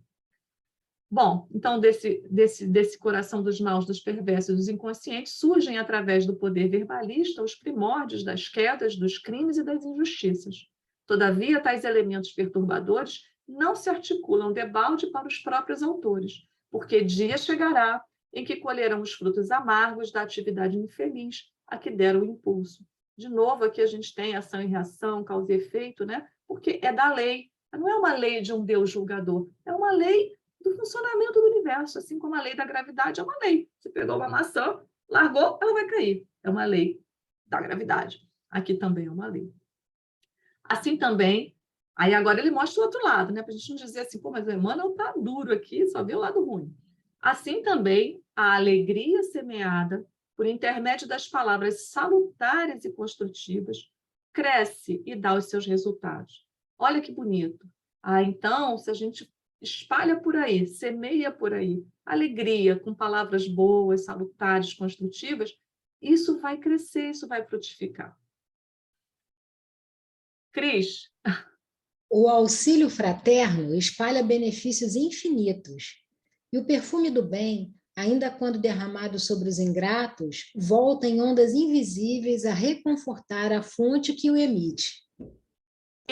Bom, então, desse coração dos maus, dos perversos e dos inconscientes, surgem, através do poder verbalista, os primórdios das quedas, dos crimes e das injustiças. Todavia, tais elementos perturbadores não se articulam debalde para os próprios autores, porque dia chegará em que colherão os frutos amargos da atividade infeliz a que deram o impulso. De novo, aqui a gente tem ação e reação, causa e efeito, né? Porque é da lei. Não é uma lei de um Deus julgador, é uma lei do funcionamento do universo, assim como a lei da gravidade é uma lei. Você pegou uma maçã, largou, ela vai cair. É uma lei da gravidade. Aqui também é uma lei. Assim também, aí agora ele mostra o outro lado, né? Para a gente não dizer assim, pô, mas o Emmanuel está duro aqui, só vê o lado ruim. Assim também, a alegria semeada por intermédio das palavras salutares e construtivas cresce e dá os seus resultados. Olha que bonito. Então, se a gente espalha por aí, semeia por aí, alegria com palavras boas, salutares, construtivas, isso vai crescer, isso vai frutificar. Cris, O auxílio fraterno espalha benefícios infinitos, e o perfume do bem, ainda quando derramado sobre os ingratos, volta em ondas invisíveis a reconfortar a fonte que o emite.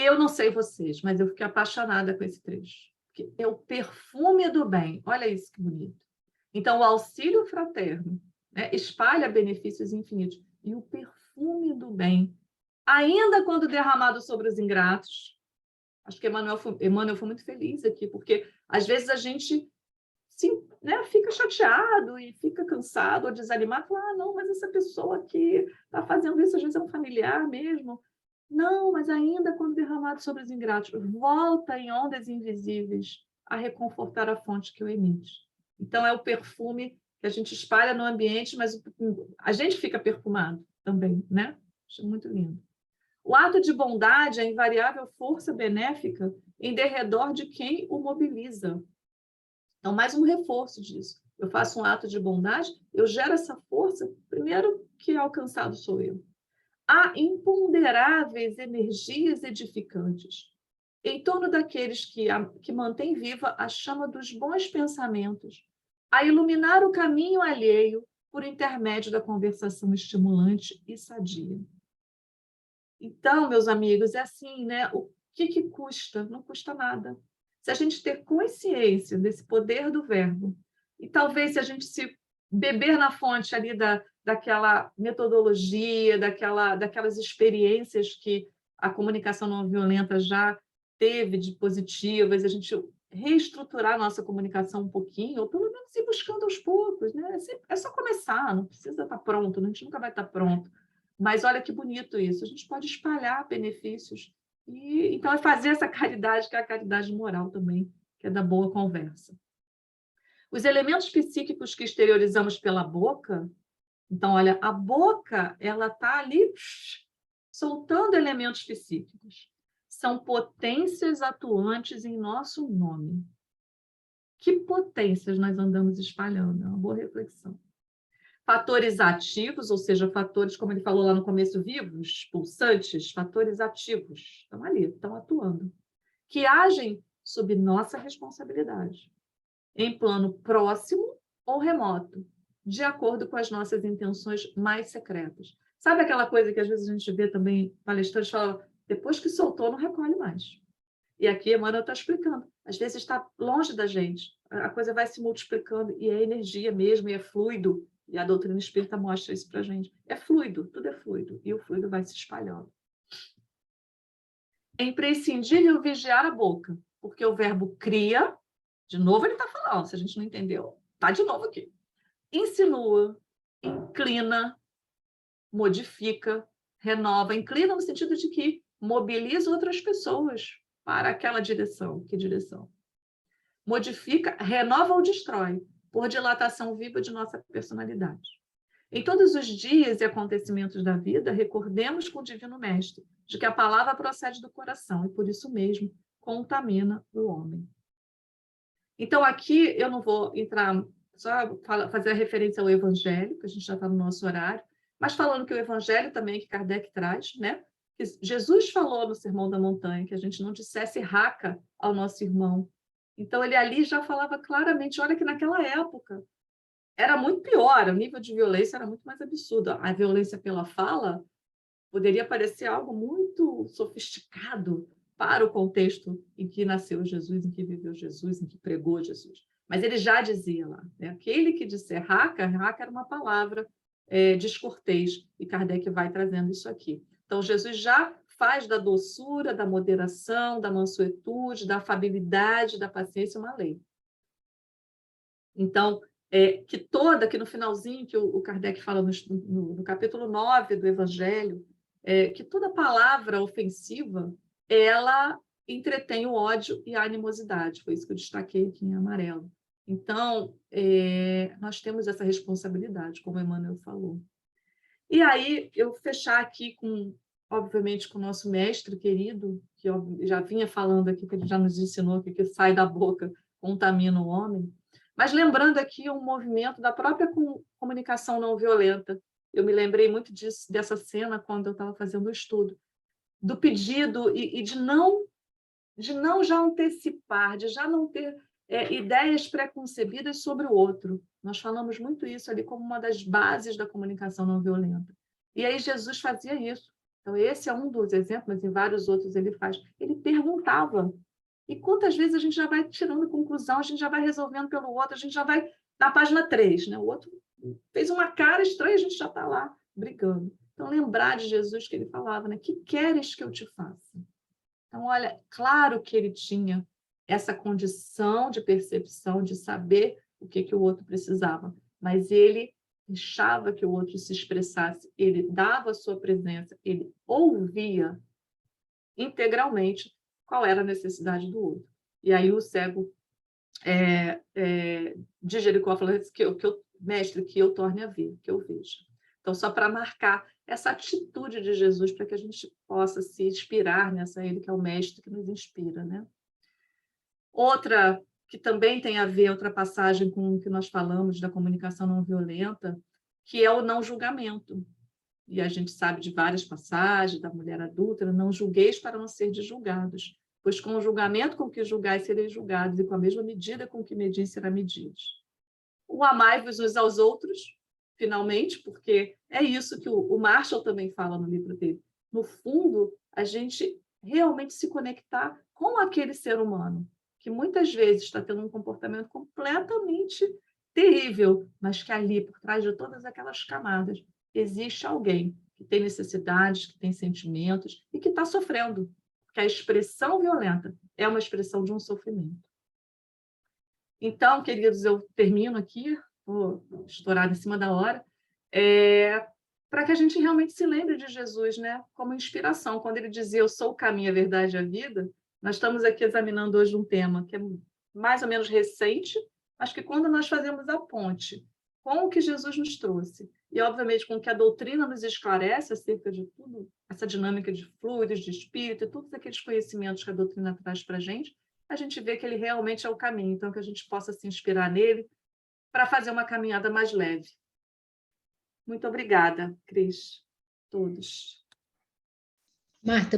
eu não sei vocês, mas eu fiquei apaixonada com esse trecho. Porque é o perfume do bem. Olha isso que bonito. Então, o auxílio fraterno, né, espalha benefícios infinitos. E o perfume do bem, ainda quando derramado sobre os ingratos, acho que Emmanuel foi muito feliz aqui, porque às vezes a gente né, fica chateado e fica cansado ou desanimado, fala, não, mas essa pessoa aqui está fazendo isso, às vezes é um familiar mesmo. Não, mas ainda quando derramado sobre os ingratos, volta em ondas invisíveis a reconfortar a fonte que o emite. Então, é o perfume que a gente espalha no ambiente, mas a gente fica perfumado também, né? Acho muito lindo. O ato de bondade é a invariável força benéfica em derredor de quem o mobiliza. Então, mais um reforço disso. Eu faço um ato de bondade, eu gero essa força, primeiro que alcançado sou eu. Há imponderáveis energias edificantes em torno daqueles que mantêm viva a chama dos bons pensamentos, a iluminar o caminho alheio por intermédio da conversação estimulante e sadia. Então, meus amigos, é assim, né? O que custa? Não custa nada. Se a gente ter consciência desse poder do verbo, e talvez se a gente se beber na fonte ali daquela metodologia, daquelas experiências que a comunicação não violenta já teve de positivas, a gente reestruturar a nossa comunicação um pouquinho, ou pelo menos ir buscando aos poucos, né? É só começar, não precisa estar pronto, a gente nunca vai estar pronto. Mas olha que bonito isso, a gente pode espalhar benefícios. E, então, é fazer essa caridade, que é a caridade moral também, que é da boa conversa. Os elementos psíquicos que exteriorizamos pela boca, então, olha, a boca, ela está ali soltando elementos psíquicos. São potências atuantes em nosso nome. Que potências nós andamos espalhando? É uma boa reflexão. Fatores ativos, ou seja, fatores, como ele falou lá no começo, vivos, pulsantes, fatores ativos, estão ali, estão atuando, que agem sob nossa responsabilidade, em plano próximo ou remoto, de acordo com as nossas intenções mais secretas. Sabe aquela coisa que às vezes a gente vê também palestrantes falam, depois que soltou, não recolhe mais. E aqui Emmanuel está explicando. Às vezes está longe da gente, a coisa vai se multiplicando e é energia mesmo, e é fluido. E a doutrina espírita mostra isso para a gente. É fluido, tudo é fluido. E o fluido vai se espalhando. É imprescindível vigiar a boca, porque o verbo cria, de novo ele está falando, se a gente não entendeu, está de novo aqui. Insinua, inclina, modifica, renova. Inclina no sentido de que mobiliza outras pessoas para aquela direção. Que direção? Modifica, renova ou destrói, por dilatação viva de nossa personalidade. Em todos os dias e acontecimentos da vida, recordemos com o Divino Mestre de que a palavra procede do coração e, por isso mesmo, contamina o homem. Então, aqui eu não vou entrar, só fazer a referência ao Evangelho, que a gente já está no nosso horário, mas falando que o Evangelho também, que Kardec traz, né? Que Jesus falou no Sermão da Montanha que a gente não dissesse raca ao nosso irmão. Então, ele ali já falava claramente, olha que naquela época era muito pior, o nível de violência era muito mais absurdo. A violência pela fala poderia parecer algo muito sofisticado para o contexto em que nasceu Jesus, em que viveu Jesus, em que pregou Jesus. Mas ele já dizia lá, né? Aquele que disser raca era uma palavra descortês, e Kardec vai trazendo isso aqui. Então, Jesus já faz da doçura, da moderação, da mansuetude, da afabilidade, da paciência uma lei. Então, que no finalzinho, que o Kardec fala no capítulo 9 do Evangelho, que toda palavra ofensiva, ela entretém o ódio e a animosidade. Foi isso que eu destaquei aqui em amarelo. Então, nós temos essa responsabilidade, como o Emmanuel falou. E aí, eu fechar aqui obviamente, com o nosso mestre querido, que eu já vinha falando aqui, que ele já nos ensinou que sai da boca contamina o homem, mas lembrando aqui um movimento da própria comunicação não violenta. Eu me lembrei muito dessa cena quando eu estava fazendo o estudo, do pedido e de não já antecipar, de já não ter ideias preconcebidas sobre o outro. Nós falamos muito isso ali como uma das bases da comunicação não violenta. E aí Jesus fazia isso. Então, esse é um dos exemplos, mas em vários outros ele faz. Ele perguntava. E quantas vezes a gente já vai tirando conclusão, a gente já vai resolvendo pelo outro, a gente já vai na página 3, né? O outro fez uma cara estranha, a gente já está lá brigando. Então, lembrar de Jesus que ele falava, né? Que queres que eu te faça? Então, olha, claro que ele tinha essa condição de percepção, de saber o que o outro precisava, mas ele deixava que o outro se expressasse, ele dava a sua presença, ele ouvia integralmente qual era a necessidade do outro. E aí o cego de Jericó falou mestre, que eu torne a ver, que eu veja. Então, só para marcar essa atitude de Jesus, para que a gente possa se inspirar nessa, ele que é o mestre que nos inspira, né? Outra que também tem a ver, outra passagem com o que nós falamos da comunicação não violenta, que é o não julgamento. E a gente sabe de várias passagens da mulher adúltera: não julgueis para não ser julgados, pois com o julgamento com que julgais sereis julgados, e com a mesma medida com que medis será medidos. O amai-vos uns aos outros, finalmente, porque é isso que o Marshall também fala no livro dele. No fundo, a gente realmente se conectar com aquele ser humano, que muitas vezes está tendo um comportamento completamente terrível, mas que ali, por trás de todas aquelas camadas, existe alguém que tem necessidades, que tem sentimentos e que está sofrendo, porque a expressão violenta é uma expressão de um sofrimento. Então, queridos, eu termino aqui, vou estourar em cima da hora, para que a gente realmente se lembre de Jesus, né, como inspiração. Quando ele dizia: eu sou o caminho, a verdade e a vida, nós estamos aqui examinando hoje um tema que é mais ou menos recente, mas que quando nós fazemos a ponte com o que Jesus nos trouxe, e obviamente com o que a doutrina nos esclarece acerca de tudo, essa dinâmica de fluidos, de espírito, e todos aqueles conhecimentos que a doutrina traz para a gente vê que ele realmente é o caminho, então que a gente possa se inspirar nele para fazer uma caminhada mais leve. Muito obrigada, Cris, todos. Marta,